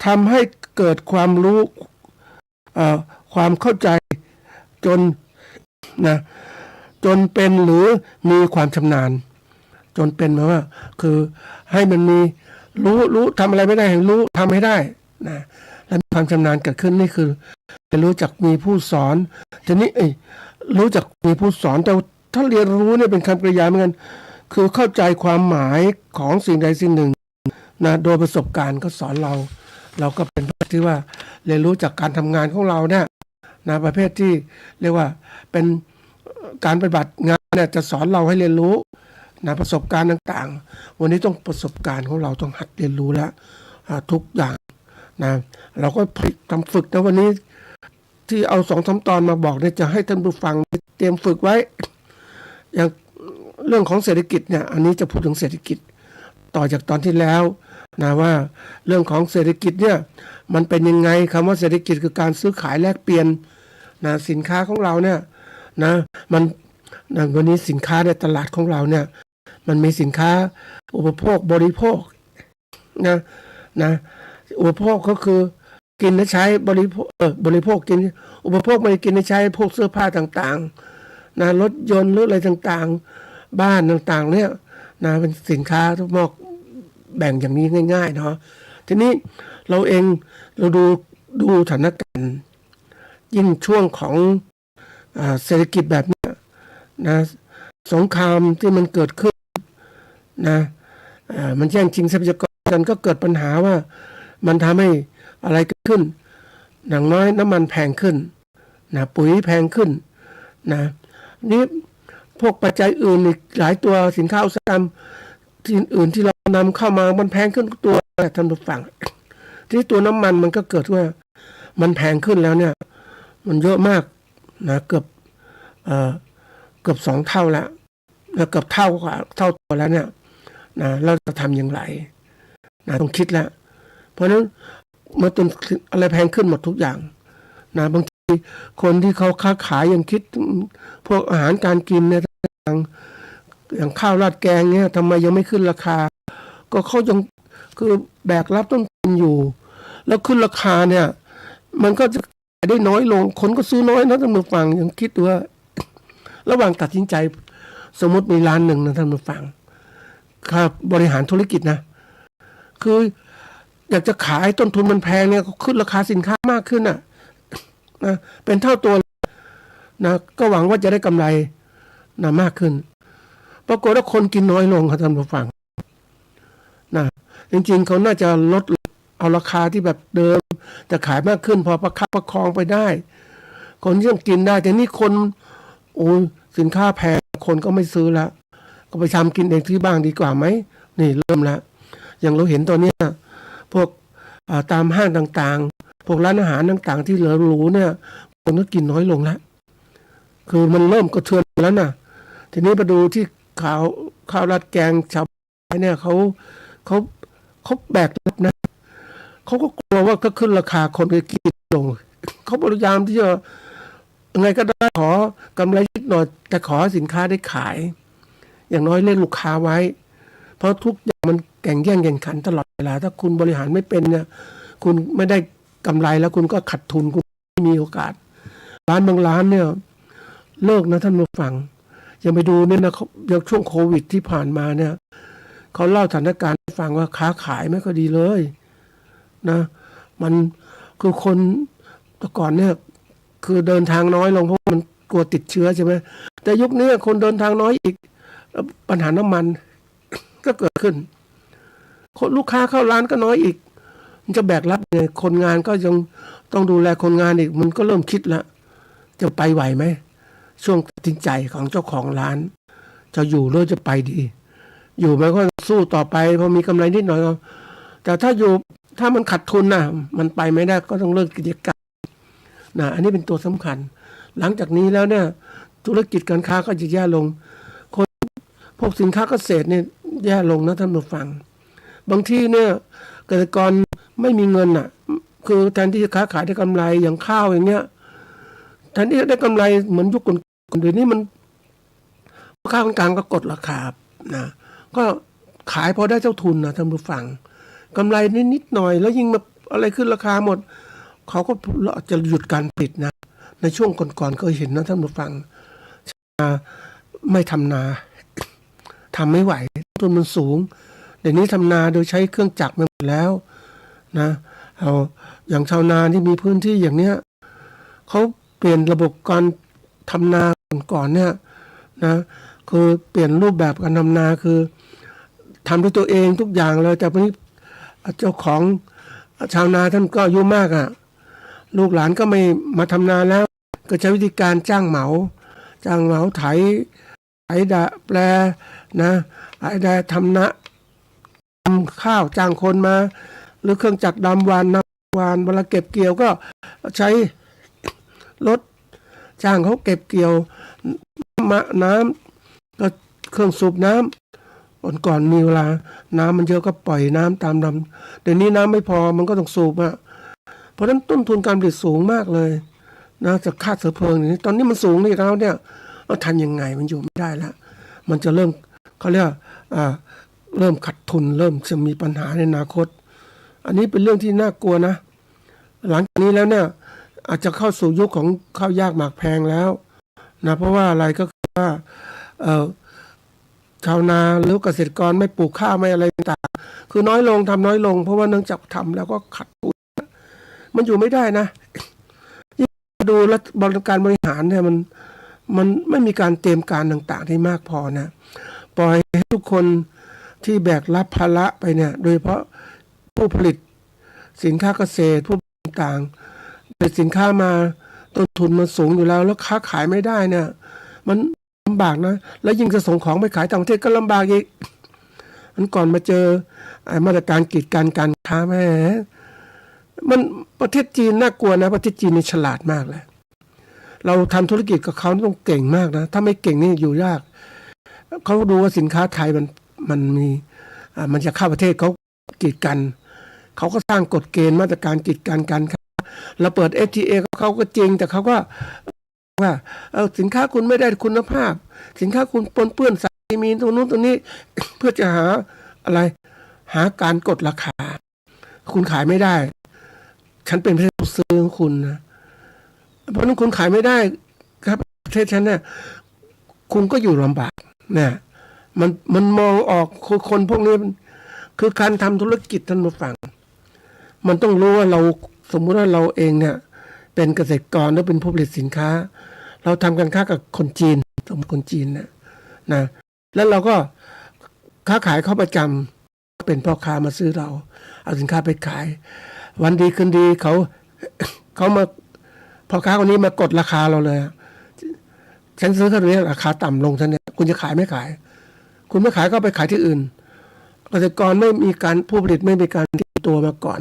ทำให้เกิดความรู้ความเข้าใจจนนะจนเป็นหรือมีความชำนาญจนเป็นหมายว่าคือให้มันมีรู้ทำอะไรไม่ได้รู้ทำให้ได้นะและมีความชำนาญเกิดขึ้นนี่คือรู้จักมีผู้สอนทีนี้รู้จักมีผู้สอนแต่ถ้าเรียนรู้เนี่ยเป็นคำกริยาเหมือนกันคือเข้าใจความหมายของสิ่งใดสิ่งหนึ่งนะโดยประสบการณ์ก็สอนเราก็เป็นประเภทที่ว่าเรียนรู้จากการทำงานของเราเนี่ยนะประเภทที่เรียกว่าเป็นการปฏิบัติงานเนี่ยจะสอนเราให้เรียนรู้นะประสบการณ์ต่างๆวันนี้ต้องประสบการณ์ของเราต้องหัดเรียนรู้แล้วทุกอย่างนะเราก็ทำฝึกนะวันนี้ที่เอา2-3 ตอนมาบอกเนี่ยจะให้ท่านผู้ฟังเตรียมฝึกไว้อย่างเรื่องของเศรษฐกิจเนี่ยอันนี้จะพูดถึงเศรษฐกิจต่อจากตอนที่แล้วนะว่าเรื่องของเศรษฐกิจเนี่ยมันเป็นยังไงคำว่าเศรษฐกิจคือการซื้อขายแลกเปลี่ยนนะสินค้าของเราเนี่ยนะมันนะวันนี้สินค้าในตลาดของเราเนี่ยมันมีสินค้าอุปโภคบริโภคนะอุปโภคก็คือกินและใช้บริโภคบริโภคกินอุปโภคไม่ได้กินและใช้พวกเสื้อผ้าต่างๆนะรถยนต์หรืออะไรต่างๆบ้านต่างๆเนี่ยนะเป็นสินค้าทุกมอกแบ่งอย่างนี้ง่ายๆเนาะทีนี้เราเองเราดูสถานการณ์ยิ่งช่วงของเศรษฐกิจแบบนี้นะสงครามที่มันเกิดขึ้นนะมันแย่งชิงทรัพยากรกันก็เกิดปัญหาว่ามันทำให้อะไรเกิดขึ้นอย่างน้อยน้ำมันแพงขึ้นนะปุ๋ยแพงขึ้นนะนี่พวกปัจจัยอื่นอีกหลายตัวสินค้าอุตสาหกรรมที่อื่นที่เรานำเข้ามามันแพงขึ้นตัวท่านผู้ฟังที่ตัวน้ำมันมันก็เกิดว่ามันแพงขึ้นแล้วเนี่ยมันเยอะมากนะเกือบ2 เท่าแล้วนะเกือบเท่าตัวแล้วเนี่ยนะเราจะทำอย่างไรนะต้องคิดแล้วเพราะฉะนั้นเมื่อต้นอะไรแพงขึ้นหมดทุกอย่างนะบางทีคนที่เขาค้าขายยังคิดพวกอาหารการกินเนี่ยอย่างข้าวราดแกงเนี่ยทำไมยังไม่ขึ้นราคาก็เขายังคือแบกรับต้นทุนอยู่แล้วขึ้นราคาเนี่ยมันก็จะได้น้อยลงคนก็ซื้อน้อยนะท่านผู้ฟังยังคิดว่าระหว่างตัดสินใจสมมติมีร้านหนึ่งนะท่านผู้ฟังค่าบริหารธุรกิจนะคืออยากจะขายต้นทุนมันแพงเนี่ยขึ้นราคาสินค้ามากขึ้นนะเป็นเท่าตัวนะก็หวังว่าจะได้กำไรนะมากขึ้นปรากฏว่าคนกินน้อยลงครับท่านผู้ฟังนะจริงๆเขาน่าจะลดเอาราคาที่แบบเดิมแต่ขายมากขึ้นพอประคับประคองไปได้คนยังกินได้แต่นี่คนโอ้สินค้าแพงคนก็ไม่ซื้อแล้วก็ไปทำกินเองที่บ้านดีกว่าไหมนี่เริ่มแล้วอย่างเราเห็นตอนนี้พวกตามห้างต่างๆพวกร้านอาหารต่างๆที่เหลือหรูเนี่ยคนก็กินน้อยลงแล้วคือมันเริ่มกระเทือนแล้วนะทีนี้มาดูที่ข้าวราดแกงชาวบ้านเนี่ยเขาแบกรับนะเขาก็กลัวว่าก็ขึ้นราคาคนก็กินลงเขาพยายามที่จะยังไงก็ได้ขอกำไรนิดหน่อยแต่ขอสินค้าได้ขายอย่างน้อยเรียกลูกค้าไว้เพราะทุกอย่างมันแข่งแย่งขันตลอดเวลาถ้าคุณบริหารไม่เป็นเนี่ยคุณไม่ได้กำไรแล้วคุณก็ขาดทุนคุณไม่มีโอกาสร้านบางร้านเนี่ยเลิกนะท่านผู้ฟังยังไปดูเนี่ยนะอย่างช่วงโควิดที่ผ่านมาเนี่ยเขาเล่าสถานการณ์ให้ฟังว่าค้าขายไม่ค่อยดีเลยนะมันคือคนแต่ก่อนเนี่ยคือเดินทางน้อยลงเพราะมันกลัวติดเชื้อใช่ไหมแต่ยุคนี้คนเดินทางน้อยอีกปัญหาน้ำมันก็เกิดขึ้นคนลูกค้าเข้าร้านก็น้อยอีกมันจะแบกรับไงคนงานก็ยังต้องดูแลคนงานอีกมันก็เริ่มคิดแล้วจะไปไหวไหมช่วงตัดสินใจของเจ้าของร้านจะอยู่หรือจะไปดีอยู่ไหมก็สู้ต่อไปพอมีกำไรนิดหน่อยแต่ถ้ามันขาดทุนนะมันไปไม่ได้ก็ต้องเลิกกิจการนะอันนี้เป็นตัวสำคัญหลังจากนี้แล้วเนี่ยธุรกิจการค้าก็จะแย่ลงคนพวกสินค้าเกษตรเนี่ยแย่ลงนะท่านผู้ฟังบางที่เนี่ยเกษตรกรไม่มีเงินอ่ะคือแทนที่จะค้าขายได้กำไรอย่างข้าวอย่างเงี้ยแทนที่จะได้กำไรเหมือนยุคก่อนเดี๋ยวนี้มัน ข้าวกลางก็กดราคานะก็ขายพอได้เจ้าทุนนะท่านผู้ฟังกำไรนิดหน่อยแล้วยิ่งมาอะไรขึ้นราคาหมดเขาก็จะหยุดการผลิตนะในช่วงก่อนๆก็เห็นนะท่านผู้ฟังไม่ทำนาทำไม่ไหวต้นมันสูงเดี๋ยวนี้ทำนาโดยใช้เครื่องจักรมาหมดแล้วนะเอาอย่างชาวนาที่มีพื้นที่อย่างเนี้ยเขาเปลี่ยนระบบการทำนาก่อนเนี่ยนะคือเปลี่ยนรูปแบบการทำนาคือทำด้วยตัวเองทุกอย่างเลยแต่วันนี้เจ้าของชาวนาท่านก็อายุมากลูกหลานก็ไม่มาทำนาแล้วก็ใช้วิธีการจ้างเหมาไถดะแปลนะไถดะทำนาทำข้าวจ้างคนมาหรือเครื่องจักรดำหวานเวลาเก็บเกี่ยวก็ใช้รถจ้างเขาเก็บเกี่ยวน้ำก็เครื่องสูบน้ำก่อนมีเวลาน้ำมันเยอะก็ปล่อยน้ำตามลำเดี๋ยวนี้น้ำไม่พอมันก็ต้องสูบเพราะฉะนั้นต้นทุนการผลิตสูงมากเลยนะจากค่าเชื้อเพลิงนี่ตอนนี้มันสูงนี่แล้วเนี่ยเราทันยังไงมันอยู่ไม่ได้แล้วมันจะเริ่มเขาเรียกเริ่มขาดทุนเริ่มจะมีปัญหาในอนาคตอันนี้เป็นเรื่องที่น่ากลัวนะหลังจากนี้แล้วเนี่ยอาจจะเข้าสู่ยุคของข้าวยากหมากแพงแล้วนะเพราะว่าอะไรก็คือว่าชาวนาหรือเกษตรกรไม่ปลูกข้าวไม่อะไรต่างคือน้อยลงทำน้อยลงเพราะว่าเนื่องจากทำแล้วก็ขาดทุนมันอยู่ไม่ได้นะดูรัฐการบริหารเนี่ยมันไม่มีการเตรียมการต่างๆที่มากพอนะปล่อยให้ทุกคนที่แบกรับภาระไปเนี่ยโดยเฉพาะผู้ผลิตสินค้าเกษตรผู้ต่างๆผลิตสินค้ามาต้นทุนมันสูงอยู่แล้วค้าขายไม่ได้เนี่ยมันลำบากนะแล้วยิ่งจะส่งของไปขายต่างประเทศก็ลำบากอีกมันก่อนมาเจอมาตรการกีดกันการค้าแม่มันประเทศจีนน่ากลัวนะประเทศจีนนี่ฉลาดมากเลยเราทำธุรกิจกับเขาต้องเก่งมากนะถ้าไม่เก่งนี่อยู่ยากเขาดูว่าสินค้าไทยมันมีมันจะเข้าประเทศเขากีดกันเขาก็สร้างกฎเกณฑ์มาตรการกีดกันการค้าเราเปิด FTA เขาก็จริงแต่เขาก็ว่าสินค้าคุณไม่ได้คุณภาพสินค้าคุณปนเปื้อนสารเคมีตรงนู้นตรงนี้เพื่อจะหาอะไรหาการกดราคาคุณขายไม่ได้ฉันเป็นประเทศซื้อของคุณนะเพราะนั้นคุณขายไม่ได้ครับประเทศฉันเนี่ยคุณก็อยู่ลำบากเนี่ยมันมองออกคนพวกนี้คือการทำธุรกิจท่านผู้ฟังมันต้องรู้ว่าเราสมมุติว่าเราเองเนี่ยเป็นเกษตรกรหรือเป็นผู้ผลิตสินค้าเราทำการค้ากับคนจีนคนจีนนะแล้วเราก็ค้าขายเข้าประจำเป็นพ่อค้ามาซื้อเราเอาสินค้าไปขายวันดีคืนดีเขามาพ่อค้าคนนี้มากดราคาเราเลยฉันซื้อเขาเนี่ยราคาต่ำลงฉันเนี่ยคุณจะขายไม่ขายคุณไม่ขายก็ไปขายที่อื่นเกษตรกรไม่มีการผู้ผลิตไม่มีการที่ตัวมาก่อน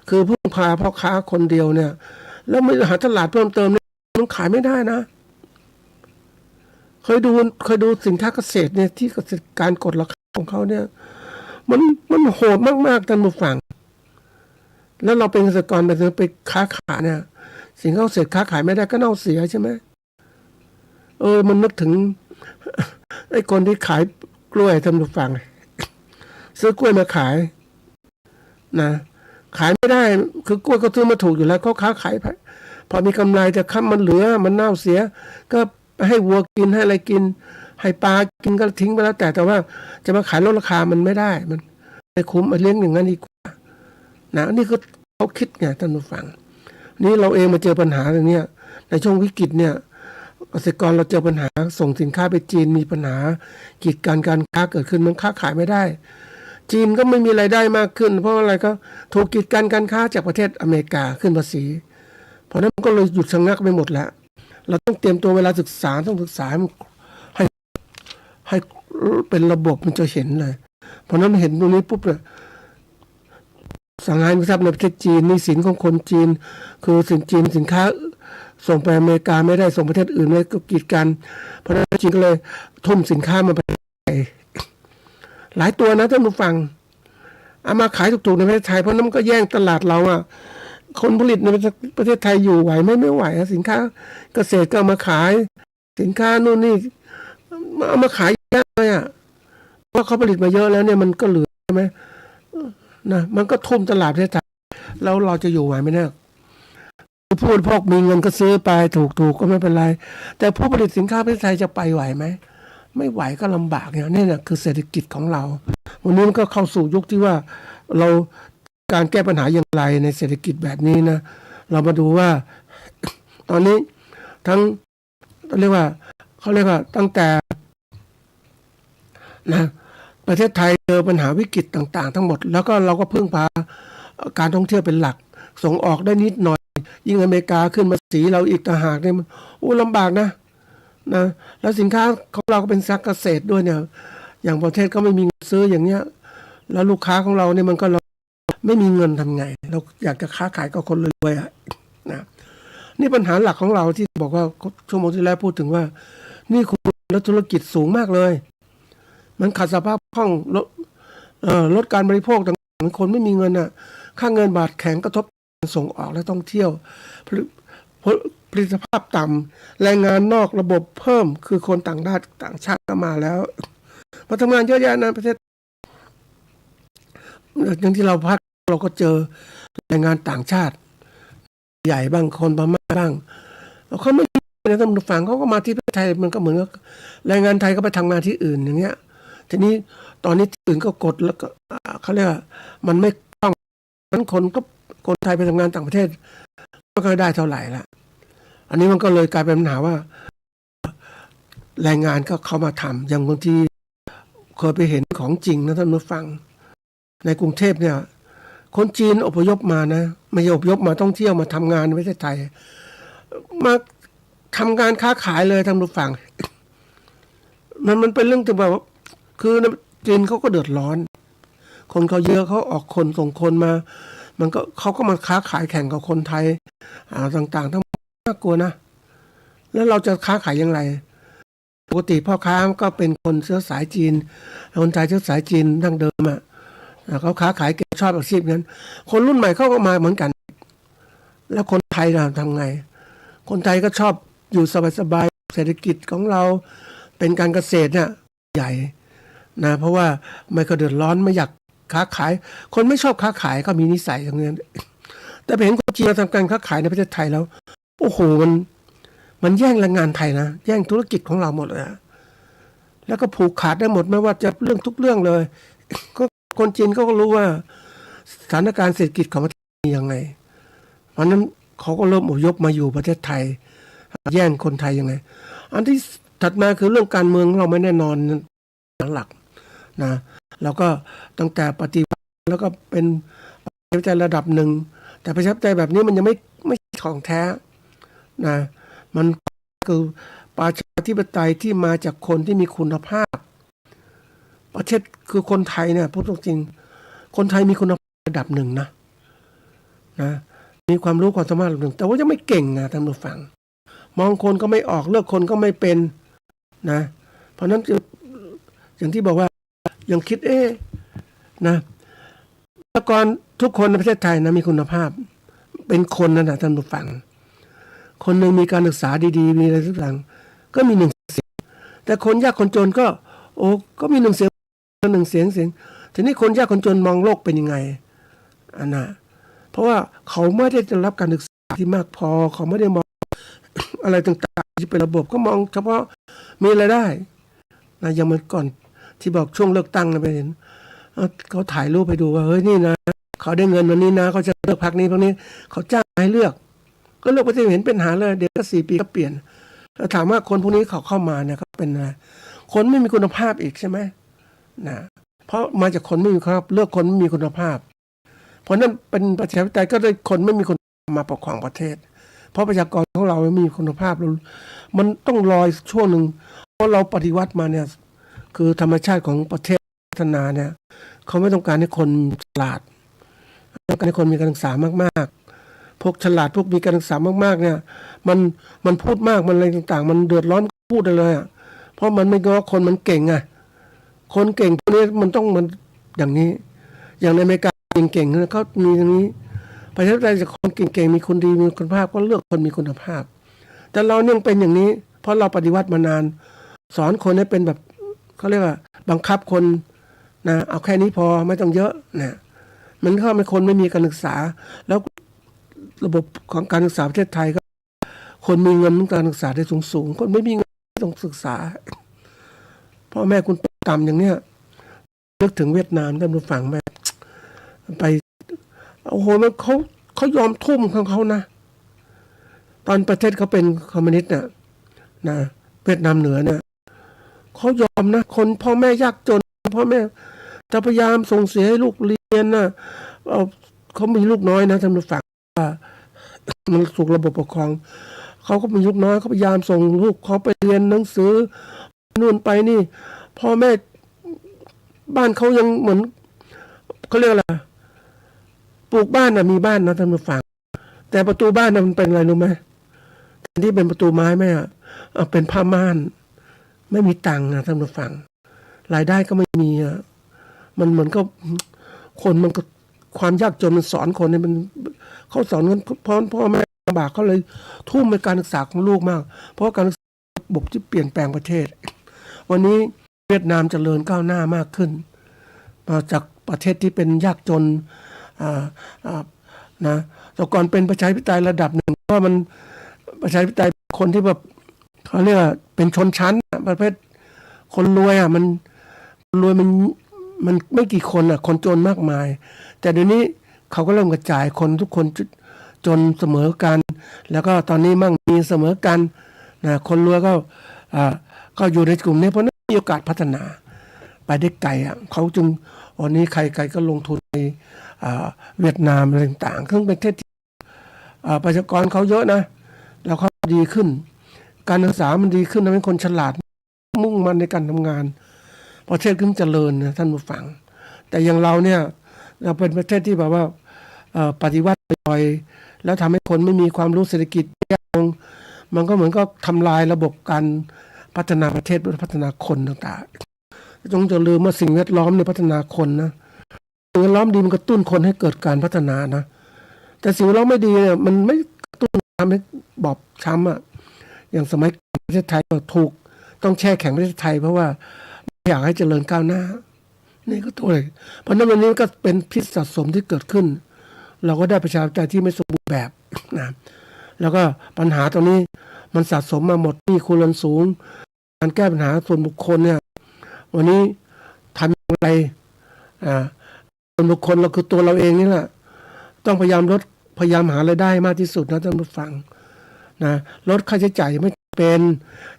คือพึ่งพาพ่อค้าคนเดียวเนี่ยแล้วไม่หาตลาดเพิ่มเติมเนี่ยมันขายไม่ได้นะเคยดูสินค้าเกษตรเนี่ยที่เกษตรการกดราคาของเขาเนี่ยมันโหดมากๆท่านผู้ฟังแล้วเราเป็นเกษตรกรไปค้าขายเนี่ยสินค้าเกษตรค้าขายไม่ได้ก็เน่าเสียใช่ไหมมันนึกถึงไอ้คนที่ขายกล้วยท่านผู้ฟังซื้อกล้วยมาขายนะขายไม่ได้คือกล้วยก็ซื้อมาถูกอยู่แล้วเขาค้าขายไปพอมีกำไรแต่ค่ามันเหลือมันเน่าเสียก็ให้วัวกินให้อะไรกินให้ปลากินก็ทิ้งไปแล้วแต่ว่าจะมาขายลดราคามันไม่ได้มันไม่คุ้มเลี้ยงอย่างนั้นดีกว่านะนี่คือเขาคิดไงท่านผู้ฟังนี่เราเองมาเจอปัญหาอย่างนี้ในช่วงวิกฤตเนี่ยเกษตรกรเราเจอปัญหาส่งสินค้าไปจีนมีปัญหากีดการค้าเกิดขึ้นมันค้าขายไม่ได้จีนก็ไม่มีรายได้มากขึ้นเพราะอะไรก็ถูกกีดการค้าจากประเทศอเมริกาขึ้นภาษีเพราะนั้นมันก็เลยหยุดชะงักไปหมดแล้วเราต้องเตรียมตัวเวลาศึกษาต้องศึกษาให้เป็นระบบมันจะเห็นเลยเพราะนั้นเห็นตรงนี้ปุ๊บเนี่ยสั่งงานทรัพย์ในประเทศจีนนี่สินของคนจีนคือสินค้าส่งไปอเมริกาไม่ได้ส่งประเทศอื่นไม่ก็กีดกันเพราะฉะนั้นจีนก็เลยทุ่มสินค้ามาไปหลายตัวนะท่านผู้ฟังเอามาขายถูกๆในประเทศไทยเพราะนั้นก็แย่งตลาดเราคนผลิตในประเทศไทยอยู่ไหวไม่ไหวสินค้าเกษตรก็มาขายสินค้านู่นนี่ เอามาขายยากเลยอ่ะว่าเขาผลิตมาเยอะแล้วเนี่ยมันก็เหลือใช่ไหมนะมันก็ทุ่มตลาดประเทศไทยแล้วเราจะอยู่ไหวไหมเนี่ยผู้บริโภคมีเงินก็ซื้อไปถูกก็ไม่เป็นไรแต่ผู้ผลิตสินค้าประเทศไทยจะไปไหวไหมไม่ไหวก็ลำบากเนี่ยนี่แหละคือเศรษฐกิจของเราวันนี้มันก็เข้าสู่ยุคที่ว่าเราการแก้ปัญหาอย่างไรในเศรษฐกิจแบบนี้นะเรามาดูว่าตอนนี้ทั้งเขาเรียกว่าตั้งแต่นะประเทศไทยเจอปัญหาวิกฤตต่างๆทั้งหมดแล้วก็เราก็พึ่งพาการท่องเที่ยวเป็นหลักส่งออกได้นิดหน่อยยิ่งอเมริกาขึ้นมาสีเราอีกต่างหากเนี่ยมันลำบากนะแล้วสินค้าของเราก็เป็นเกษตรด้วยเนี่ยอย่างประเทศก็ไม่มีเงินซื้ออย่างเนี้ยแล้วลูกค้าของเราเนี่ยมันก็เราไม่มีเงินทำไงเราอยากจะค้าขายกับคนรวยๆนะนี่ปัญหาหลักของเราที่บอกว่าชั่วโมงที่แล้วพูดถึงว่านี่คุณและธุรกิจสูงมากเลยมันขาดสภาพคล่องลดการบริโภคต่างๆคนไม่มีเงินอ่ะค่าเงินบาทแข็งกระทบส่งออกและท่องเที่ยวผลิตภาพต่ำแรงงานนอกระบบเพิ่มคือคนต่างชาติก็มาแล้วมาทำงานเยอะแยะในประเทศอย่างที่เราพักเราก็เจอแรงงานต่างชาติใหญ่บ้างคนพม่าบ้างเขาไม่ในตำรวจฝั่งเขาก็มาที่ประเทศไทยมันก็เหมือนกับแรงงานไทยก็ไปทำงานที่อื่นอย่างเงี้ยทีนี้ตอนนี้ที่อื่นก็กดแล้วก็เขาเรียกว่ามันไม่คล่องนั้นคนไทยไปทำงานต่างประเทศไม่ค่อยได้เท่าไหร่ละอันนี้มันก็เลยกลายเป็นปัญหาว่าแรงงานก็เข้ามาทำอย่างบางทีเคยไปเห็นของจริงนะท่านผู้ฟังในกรุงเทพเนี่ยคนจีนอพยพมานะไม่อพยพมาท่องเที่ยวมาทำงานในประเทศไทยมาทำงานค้าขายเลยท่านผู้ฟังมันเป็นเรื่องที่แบบคือจีนเขาก็เดือดร้อนคนเขาเยอะเขาออกคนส่งคนมามันก็เขาก็มาค้าขายแข่งกับคนไทยต่างๆทั้งน่ากลัวนะแล้วเราจะค้าขายอย่างไรปกติพ่อค้าก็เป็นคนเชื้อสายจีนคนไทยเชื้อสายจีนดั้งเดิมเขาค้าขายเก่งชอบอาชีพนั้นคนรุ่นใหม่เขาก็มาเหมือนกันแล้วคนไทยทำไงคนไทยก็ชอบอยู่สบายๆเศรษฐกิจของเราเป็นการเกษตรเนี่ยใหญ่นะเพราะว่าไม่ก็เดือดร้อนไม่อยากค้าขายคนไม่ชอบค้าขายก็มีนิสัยอย่างนี้แต่ไปเห็นคนจีนมาทำการค้าขายในประเทศไทยแล้วโอ้โหมันแย่งแรงงานไทยนะแย่งธุรกิจของเราหมดเลยแล้วก็ผูกขาดได้หมดไม่ว่าจะเรื่องทุกเรื่องเลยก็คนจีนก็รู้ว่าสถานการณ์เศรษฐกิจของประเทศยังไงเพราะนั้นเขาก็เริ่มอพยพมาอยู่ประเทศไทยแย่งคนไทยยังไงอันที่ถัดมาคือเรื่องการเมืองเราไม่แน่นอนหลักนะเราก็ตั้งแต่ปฏิวัติแล้วก็เป็นประชาธิปไตยระดับหนึ่งแต่ประชาธิปไตยแบบนี้มันยังไม่ของแท้นะมันคือประชาธิปไตยที่มาจากคนที่มีคุณภาพประเทศคือคนไทยเนี่ยพูดจริงคนไทยมีคุณภาพระดับหนึ่งนะมีความรู้ความสามารถระดับหนึ่งแต่ว่ายังไม่เก่งนะท่านผู้ฟังมองคนก็ไม่ออกเลือกคนก็ไม่เป็นนะเพราะนั้นอย่างที่บอกว่ายังคิดนะประชากรทุกคนในประเทศไทยนะมีคุณภาพเป็นคนนั่นนะท่านผู้ฟังคนหนึ่งมีการศึกษาดีๆมีอะไรทุกอย่างก็มี1 เสียงแต่คนยากคนจนก็มี1 เสียง1 เสียงทีนี้คนยากคนจนมองโลกเป็นยังไงเพราะว่าเขาไม่ได้รับการศึกษาที่มากพอเขาไม่ได้มองอะไรต่างๆที่เป็นระบบก็มองเฉพาะมีรายได้นะอย่างเมื่อก่อนที่บอกช่วงเลือกตั้งนะไปเห็นเขาถ่ายรูปไปดูว่าเฮ้ยนี่นะเขาได้เงินวันนี้นะเขาจะเลือกพรรคนี้พวกนี้เขาจ้างให้เลือกก็เลือกไปที่เห็นเป็นหาเลยเดี๋ยวก็4 ปีก็เปลี่ยนแล้วถามว่าคนพวกนี้เขาเข้ามาเนี่ยเขาเป็นอะไรคนไม่มีคุณภาพอีกใช่ไหมนะเพราะมาจากคนไม่มีคุณภาพเลือกคนไม่มีคุณภาพเพราะนั้นเป็นประชาธิปไตยก็ได้คนไม่มีคุณภาพมาปกครองประเทศเพราะประชากรของเราไม่มีคุณภาพมันต้องรอช่วงหนึ่งเพราะเราปฏิวัติมาเนี่ยคือธรรมชาติของประเทศพัฒนาเนี่ยเขาไม่ต้องการให้คนฉลาดต้องการให้คนมีการศึกษามากๆพวกฉลาดพวกมีการศึกษามากๆเนี่ยมันพูดมากมันอะไรต่างๆมันเดือดร้อนพูดได้เลยเพราะมันไม่ง้อคนมันเก่งคนเก่งพวกนี้มันต้องมันอย่างนี้อย่างในอเมริกาเก่งๆเขามีอย่างนี้ประชาธิปไตยจากคนเก่งๆมีคนดีมีคุณภาพก็เลือกคนมีคุณภาพแต่เราเนี่ยเป็นอย่างนี้เพราะเราปฏิวัติมานาน สอนคนให้เป็นแบบเขาเรียกว่าบังคับคนนะเอาแค่นี้พอไม่ต้องเยอะนะมันก็เป็นคนไม่มีการศึกษาแล้วระบบของการศึกษาประเทศไทยก็คนมีเงินต้องการศึกษาได้สูงคนไม่มีเงินต้องศึกษาพ่อแม่คุณต่ำอย่างเนี้ยนึกถึงเวียดนามท่านผู้ฟังแบบไปโอ้โหมันเขายอมทุ่มของเขานะตอนประเทศเขาเป็นคอมมิวนิสต์เนี่ยนะเวียดนามเหนือเนี่ยเขายอมนะคนพ่อแม่ยากจนพ่อแม่จะพยายามส่งเสียให้ลูกเรียนนะเขามีลูกน้อยนะท่านผู้ฟังว่ามันถูกระบบปกครองเขาก็มีลูกน้อยเขาพยายามส่งลูกเขาไปเรียนหนังสือนู่นไปนี่พ่อแม่บ้านเขายังเหมือนเขาเรียกอะไรปลูกบ้านนะมีบ้านนะท่านผู้ฟังแต่ประตูบ้านนะมันเป็นอะไรรู้ไหมแทนที่เป็นประตูไม้ไหมเป็นผ้าม่านไม่มีตังค์นะท่านผู้ฟังรายได้ก็ไม่มีมันเหมือนก็คนมันก็ความยากจนมันสอนคนเนี่ยมันเขาสอนกันพ่อแม่ลำบากเขาเลยทุ่มในการศึกษาของลูกมากเพราะการศึกษาระบบที่เปลี่ยนแปลงประเทศวันนี้เวียดนามเจริญก้าวหน้ามากขึ้นมาจากประเทศที่เป็นยากจนนะแต่ก่อนเป็นประชาธิปไตยระดับหนึ่งเพราะมันประชาธิปไตยคนที่แบบเขาเรียกว่าเป็นชนชั้นประเภทคนรวยมันรวยมันไม่กี่คนคนจนมากมายแต่เดี๋ยวนี้เขาก็เริ่มกระจายคนทุกคนจนเสมอกันแล้วก็ตอนนี้มั่งมีเสมอกันนะคนรวยก็อยู่ในกลุ่มนี้เพราะนั้นมีโอกาสพัฒนาไปได้ไกลเขาจึงวันนี้ใครก็ลงทุนในเวียดนามอะไรต่างๆซึ่งเป็นประเทศที่ประชากรเขาเยอะนะแล้วเขาดีขึ้นการศึกษามันดีขึ้นทำให้คนฉลาดมุ่งมั่นในการทำงานประเทศขึ้นเจริญนะท่านผู้ฟังแต่อย่างเราเนี่ยเราเป็นประเทศที่แบบว่าปฏิวัติบ่อยแล้วทำให้คนไม่มีความรู้เศรษฐกิจแย่ลงมันก็เหมือนก็ทำลายระบบการพัฒนาประเทศพัฒนาคนต่างๆจงจะลืมว่าสิ่งแวดล้อมในพัฒนาคนนะสิ่งแวดล้อมดีมันกระตุ้นคนให้เกิดการพัฒนานะแต่สิ่งแวดล้อมไม่ดีเนี่ยมันไม่กระตุ้นทำให้บอบช้ำอย่างสมัยประเทศไทยก็ถูกต้องแช่แข็งประเทศไทยเพราะว่าอยากให้เจริญก้าวหน้านี่ก็ตัวเลยเพราะนั้นวันนี้ก็เป็นพิษสะสมที่เกิดขึ้นเราก็ได้ประชาธิปไตยที่ไม่สมบูรณ์แบบนะแล้วก็ปัญหาตรงนี้มันสะสมมาหมดหนี้ครัวเรือนสูงการแก้ปัญหาส่วนบุคคลเนี่ยวันนี้ทำอย่างไรส่วนบุคคลเราคือตัวเราเองนี่แหละต้องพยายามหารายได้มากที่สุดนะท่านผู้ฟังนะลดค่าใช้จ่ายไม่เป็น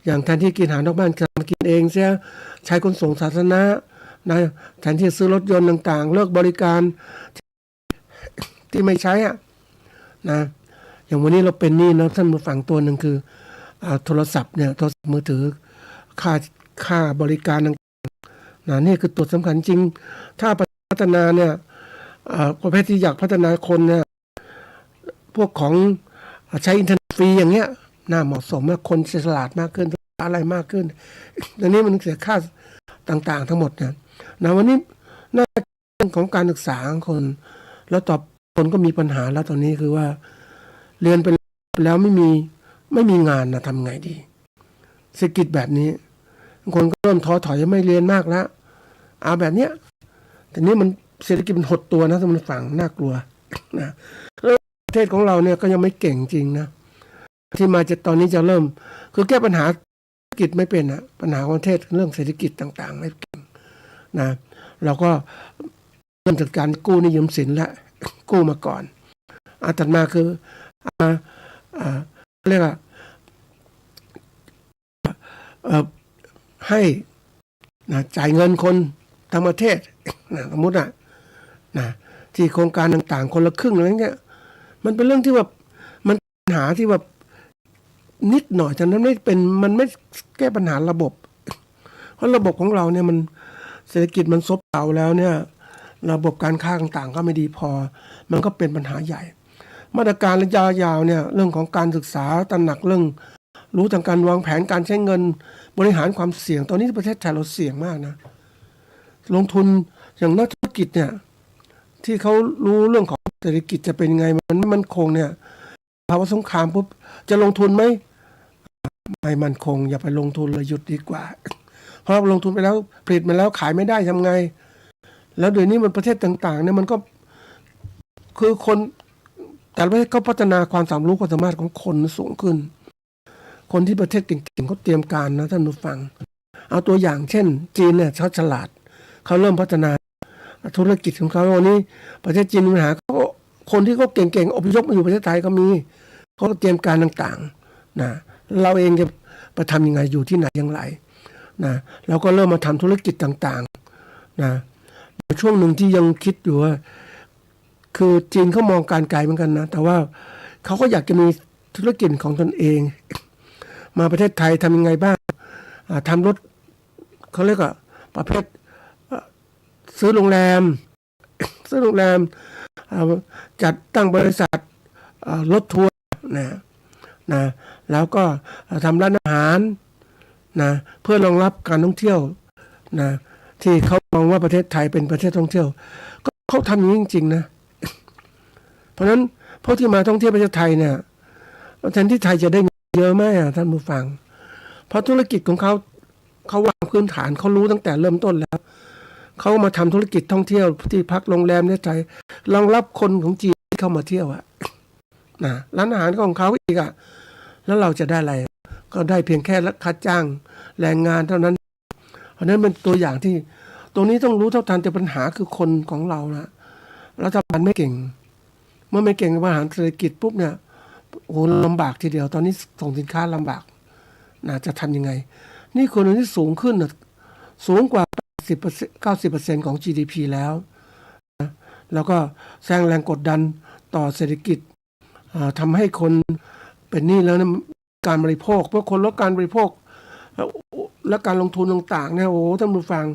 อย่างแทนที่กินอาหารนอกบ้านกินเองเสียใช้ขนส่งสาธารณะนะแทนที่ซื้อรถยนต์ต่างๆเลิกบริการที่ไม่ใช้นะอย่างวันนี้เราเป็นหนี้นะท่านผู้ฟังตัวหนึ่งคือโทรศัพท์เนี่ยโทรศัพท์มือถือค่าบริการต่างๆนะนี่คือตัวสำคัญจริงถ้าพัฒนาเนี่ยประเภทที่อยากพัฒนาคนเนี่ยพวกของใช้อินเทอร์เน็ตฟรีอย่างเงี้ยน่าเหมาะสมมากคนฉลาดมากขึ้นอะไรมากขึ้นตอนนี้มันเสียค่าต่างๆทั้งหมดเนี่ยนะวันนี้เรื่องของการศึกษาของคนแล้วตอบคนก็มีปัญหาแล้วตอนนี้คือว่าเรียนไปแล้วไม่มีงานนะทำไงดีเศรษฐกิจแบบนี้คนก็เริ่มท้อถอยไม่เรียนมากแล้วเอาแบบเนี้ยแต่นี้มันเศรษฐกิจมันหดตัวนะท่านผู้ฟังน่ากลัวนะประเทศของเราเนี่ยก็ยังไม่เก่งจริงนะที่มาจะตอนนี้จะเริ่มคือแก้ปัญหาเศรษฐกิจไม่เป็นปัญหาของประเทศเรื่องเศรษฐกิจต่างๆไม่เก่งนะเราก็เริ่มจากการกู้หนี้ยืมสินและกู้มาก่อนถัดมาคือเรียกว่าให้นะจ่ายเงินคนทั้งประเทศนะสมมตินะที่โครงการต่างๆคนละครึ่งอะไรเงี้ยมันเป็นเรื่องที่แบบมันปัญหาที่แบบนิดหน่อยฉะนั้นมันไม่แก้ปัญหาระบบเพราะระบบของเราเนี่ยมันเศรษฐกิจมันซบเซาแล้วเนี่ยระบบการค้าต่างๆก็ไม่ดีพอมันก็เป็นปัญหาใหญ่มาตรการระยะยาวเนี่ยเรื่องของการศึกษาตระหนักเรื่องรู้ทางการวางแผนการใช้เงินบริหารความเสี่ยงตอนนี้ประเทศไทยเราเสี่ยงมากนะลงทุนอย่างนักธุรกิจเนี่ยที่เขารู้เรื่องของเศรษฐกิจจะเป็นยังไงมันคงเนี่ยภาวะสงครามปุ๊บจะลงทุนไหม ไม่มั่นคงอย่าไปลงทุนเลยหยุดดีกว่าเพราะลงทุนไปแล้วผลิตมาแล้วขายไม่ได้ทำไงแล้วเดี๋ยวนี้มันประเทศต่างๆเนี่ยมันก็คือคนแต่ละประเทศก็พัฒนาความสามารถความสามารถของคนสูงขึ้นคนที่ประเทศเก่งๆเขาเตรียมการนะท่านผู้ฟังเอาตัวอย่างเช่นจีนเนี่ยเขาฉลาดเขาเริ่มพัฒนาธุรกิจของเขาวันนี้ประเทศจีนมีปัญหาเขาคนที่เขาเก่งๆอพยพมาอยู่ประเทศไทยก็มีเขาเตรียมการต่างๆนะเราเองจะไปทำยังไงอยู่ที่ไหนอย่างไรนะเราก็เริ่มมาทำธุรกิจต่างๆนะช่วงหนึ่งที่ยังคิดอยู่ว่าคือจีนเขามองการไกลเหมือนกันนะแต่ว่าเขาก็อยากจะมีธุรกิจของตนเองมาประเทศไทยทำยังไงบ้างทำรถเขาเรียกว่าประเภทซื้อโรงแรมจัดตั้งบริษัทรถทัวร์นะแล้วก็ทำร้านอาหารนะเพื่อรองรับการท่องเที่ยวนะที่เขามองว่าประเทศไทยเป็นประเทศท่องเที่ยวก็เขาทำอย่างนี้จริงๆนะเพราะฉะนั้นพวกที่มาท่องเที่ยวประเทศไทยเนี่ยแทนที่ไทยจะได้เยอะไหมท่านผู้ฟังเพราะธุรกิจของเขาวางพื้นฐานเขารู้ตั้งแต่เริ่มต้นแล้วเขามาทำธุรกิจท่องเที่ยวที่พักโรงแรมในไทยรองรับคนของจีนที่เข้ามาเที่ยวนะร้านอาหารของเขาอีกแล้วเราจะได้อะไรก็ได้เพียงแค่ค่าจ้างแรงงานเท่านั้นเพราะนั้นเป็นตัวอย่างที่ตรงนี้ต้องรู้เท่าทันแต่ปัญหาคือคนของเรานะรัฐบาลไม่เก่งเมื่อไม่เก่งบริหารเศรษฐกิจปุ๊บเนี่ยโอ้ลำบากทีเดียวตอนนี้ส่งสินค้าลำบากนะจะทำยังไงนี่คนที่สูงขึ้นนะสูงกว่า 90% ของ GDP แล้วนะแล้วก็สร้างแรงกดดันต่อเศรษฐกิจทำให้คนเป็นหนี้แล้วนะการบริโภคเพราะคนลดการบริโภคและการลงทุนต่างๆเนี่ยโอ้ท่านผู้ฟัง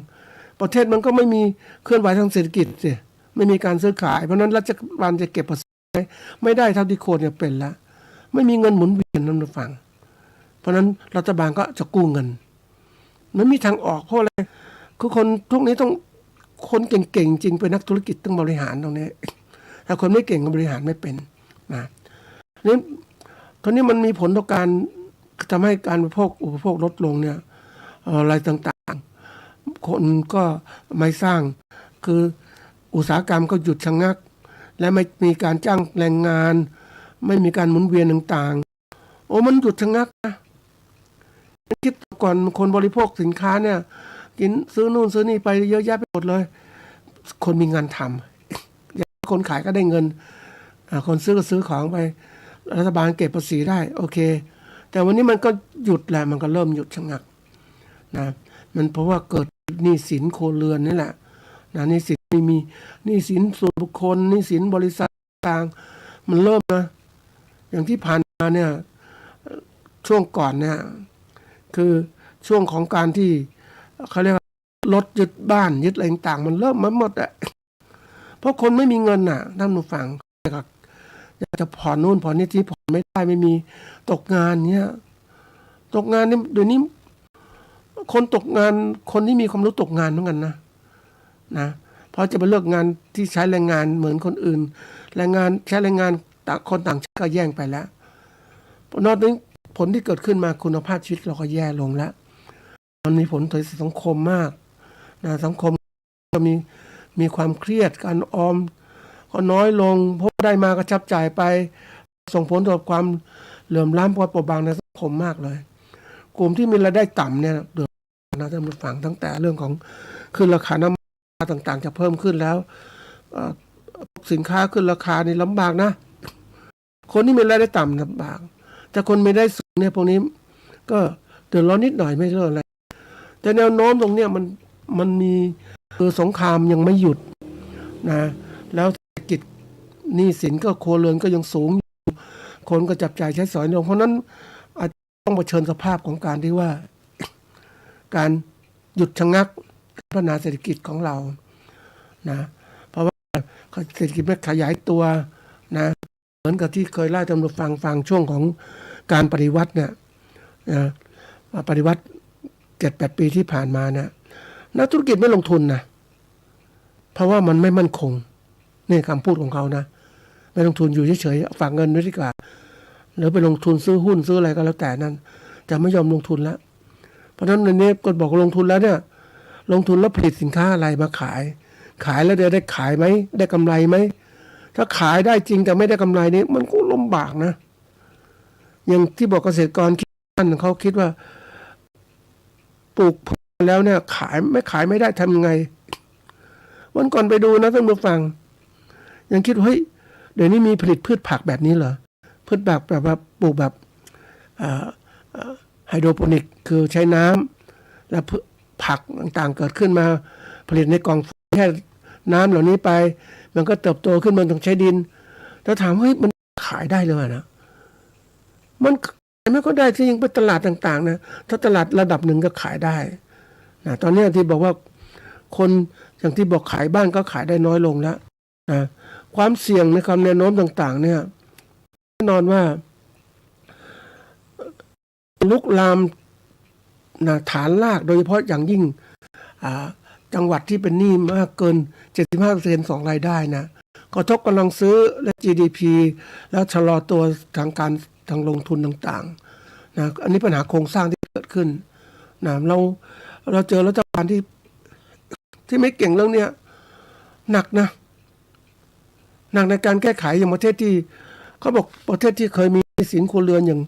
ประเทศมันก็ไม่มีเคลื่อนไหวทางเศรษฐกิจสิไม่มีการซื้อขายเพราะนั้นรัฐบาลจะเก็บภาษีไม่ได้เท่าที่ควรจะเป็นแล้วไม่มีเงินหมุนเวียนท่านผู้ฟังเพราะนั้นรัฐบาลก็จะกู้เงินมันมีทางออกเพราะอะไรคือคนทุกนี้ต้องคนเก่งๆจริงเป็นนักธุรกิจต้องบริหารตรงนี้ถ้าคนไม่เก่งก็บริหารไม่เป็นนะนี่ตอนนี้มันมีผลต่อการทำให้การอุปโภคลดลงเนี่ยอะไรต่างๆคนก็ไม่สร้างคืออุตสาหกรรมก็หยุดชะงักและไม่มีการจ้างแรงงานไม่มีการหมุนเวียนต่างๆโอ้มันหยุดชะงักนะคิดก่อนคนบริโภคสินค้าเนี่ยกินซื้อนู่นซื้อนี่ไปเยอะแยะไปหมดเลยคนมีงานทำคนขายก็ได้เงินคนซื้อก็ซื้อของไปรัฐบาลเก็บภาษีได้โอเคแต่วันนี้มันก็หยุดแหละมันก็เริ่มหยุดชะงักนะมันเพราะว่าเกิดหนี้สินครัวเรือนนี่แหละนะหนี้สินไม่มีหนี้สินส่วนบุคคลหนี้สินบริษัทต่างมันเริ่มนะอย่างที่ผ่านมาเนี่ยช่วงก่อนเนี่ยคือช่วงของการที่เขาเรียกว่ารถยึดบ้านยึดอะไรต่างมันเริ่มมาหมดอะเพราะคนไม่มีเงินน่ะท่านผู้ฟังอยากจะผ่อนนู่นผ่อนนี่ที่ผ่อนไม่ได้ไม่มีตกงานเนี่ยตกงานนี่เดี๋ยวนี้คนตกงานคนที่มีความรู้ตกงานเหมือนกันนะเพราะจะไปเลือกงานที่ใช้แรงงานเหมือนคนอื่นแรงงานใช้แรงงานคนต่างชาติก็แย่งไปแล้วนอกจากผลที่เกิดขึ้นมาคุณภาพชีวิตเราก็แย่ลงแล้วมันมีผลต่อสังคมมากนะสังคมก็มีความเครียดการออมก็น้อยลงเพราะได้มาก็จับจ่ายไปส่งผลต่อความเหลื่อมล้ำความเปราะบางในสังคมมากเลยกลุ่มที่มีรายได้ต่ำเนี่ยเดือดร้อนนะท่านผู้ฟังตั้งแต่เรื่องของขึ้นราคาน้ำมันต่างๆจะเพิ่มขึ้นแล้วสินค้าขึ้นราคานี่ลำบากนะคนที่มีรายได้ต่ำลำบากแต่คนไม่ได้สูงเนี่ยพวกนี้ก็เดือดร้อนนิดหน่อยไม่เท่าไรแต่แนวโน้มตรงเนี้ยมันมีคือสงครามยังไม่หยุดนะแล้วเศรษฐกิจหนี้สินก็ครัวเรือนก็ยังสูงอยู่คนก็จับจ่ายใช้สอยลงเพราะนั้นอาจต้องเผชิญสภาพของการที่ว่าการหยุดชะงักพัฒนาเศรษฐกิจของเรานะเพราะว่าเศรษฐกิจไม่ขยายตัวนะเหมือนกับที่เคยเล่าให้ท่านผู้ฟังช่วงของการปฏิวัติเนี่ยปฏิวัติ 7-8 ปีที่ผ่านมาเนี่ยนักธุรกิจไม่ลงทุนนะเพราะว่ามันไม่มั่นคงนี่คำพูดของเขานะไม่ลงทุนอยู่เฉยๆฝากเงินไว้ดีกว่าหรือไปลงทุนซื้อหุ้นซื้ออะไรก็แล้วแต่นั้นแต่ จะไม่ยอมลงทุนแล้วเพราะฉะนั้นในนี้ก็บอกลงทุนแล้วเนี่ยลงทุนแล้วผลิตสินค้าอะไรมาขายแล้วได้ขายไหมได้กำไรไหมถ้าขายได้จริงแต่ไม่ได้กำไรนี่มันก็ลำบากนะอย่างที่บอกเกษตรกรคิดเขาคิดว่าปลูกแล้วเนี่ยขายไม่ได้ทำยังไงวันก่อนไปดูนะท่านผู้ฟังยังคิดว่าเฮ้ยเดี๋ยวนี้มีผลิตพืชผักแบบนี้เหรอพืชแบบว่าปลูกแบบไฮโดรโปนิกคือใช้น้ำแล้วผักต่างๆเกิดขึ้นมาผลิตในกล่องแค่น้ำเหล่านี้ไปมันก็เติบโตขึ้นมันต้องใช้ดินถ้าถามเฮ้ยมันขายได้เลยนะมันขายไม่ก็ได้ที่ยังไปตลาดต่างๆนะถ้าตลาดระดับหนึ่งก็ขายได้นะตอนนี้ที่บอกว่าคนอย่างที่บอกขายบ้านก็ขายได้น้อยลงแล้วนะความเสี่ยงในความแนวโน้มต่างๆเนี่ยแน่นอนว่าลุกลามนะฐานรากโดยเฉพาะอย่างยิ่งจังหวัดที่เป็นหนี้มากเกิน 75% ของรายได้นะกระทบกำลังซื้อและ GDP แล้วชะลอตัวทางลงทุนต่างๆนะอันนี้ปัญหาโครงสร้างที่เกิดขึ้นนะเราเจอรัฐบาลที่ไม่เก่งเรื่องเนี้ยหนักนะหนักในการแก้ไขอย่างประเทศที่เขาบอกประเทศที่เคยมีหนี้สินครัวเรือนอย่าง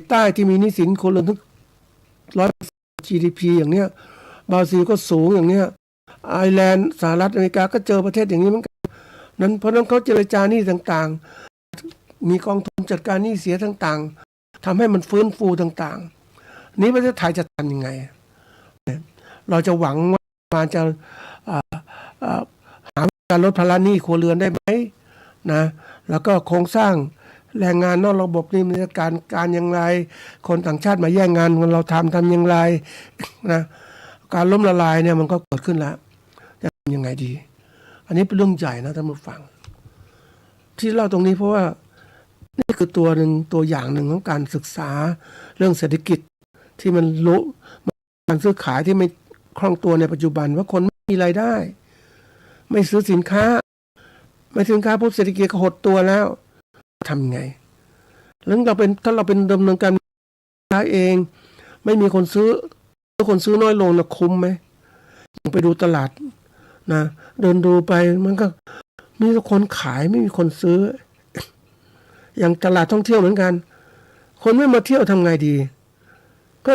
ใต้ที่มีหนี้สินครัวเรือนถึง100% GDP อย่างเนี้ยบราซิลก็สูงอย่างเนี้ยไอร์แลนด์สหรัฐอเมริกาก็เจอประเทศอย่างนี้เหมือนกันนั้นเพราะนั้นเขาเจรจาหนี้ต่างๆมีกองทุนจัดการหนี้เสียต่างๆทำให้มันฟื้นฟูต่างๆนี้ประเทศไทยจะทำยังไงเราจะหวังว่ามันจะหาการลดภาระหนี้ครัวเรือนได้ไหมนะแล้วก็โครงสร้างแรงงานนอกระบบนี่มีการอย่างไรคนต่างชาติมาแย่งงานเราทำอย่างไรนะการล้มละลายเนี่ยมันก็เกิดขึ้นแล้วจะทำยังไงดีอันนี้เป็นเรื่องใหญ่นะท่านผู้ฟังที่เล่าตรงนี้เพราะว่านี่คือตัวอย่างหนึ่งของการศึกษาเรื่องเศรษฐกิจที่มันรู้การซื้อขายที่ไม่คล่องตัวในปัจจุบันว่าคนไม่มีรายได้ไม่ซื้อสินค้าปุ๊บเศรษฐกิจก็หดตัวแล้วทำยังไงแล้วถ้าเราเป็นดำเนินการค้าเองไม่มีคนซื้อน้อยลงนะคุ้มไหมไปดูตลาดนะเดินดูไปมันก็มีคนขายไม่มีคนซื้ออย่างตลาดท่องเที่ยวเหมือนกันคนไม่มาเที่ยวทำไงดีก็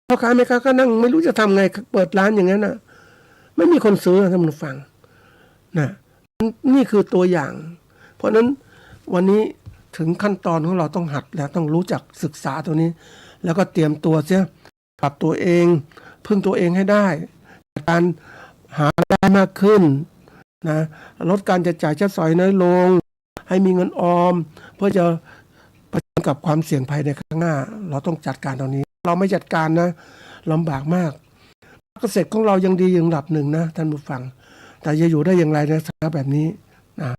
พ่อค้าแม่ค้าก็นั่งไม่รู้จะทำไงเปิดร้านอย่างนั้นนะไม่มีคนซื้อท่านผู้ฟังนะนี่คือตัวอย่างเพราะนั้นวันนี้ถึงขั้นตอนของเราต้องหัดแล้วต้องรู้จักศึกษาตัวนี้แล้วก็เตรียมตัวเสียปรับตัวเองพึ่งตัวเองให้ได้การหารายได้มากขึ้นนะลดการจับจ่ายใช้สอยน้อยลงให้มีเงินออมเพื่อจะเผชิญกับความเสี่ยงภัยในข้างหน้าเราต้องจัดการตรงนี้เราไม่จัดการนะลำบากมากเกษตรของเรายังดีอย่างระดับหนึ่งนะท่านผู้ฟังแต่จะอยู่ได้อย่างไรในสถานการณ์แบบนี้นะ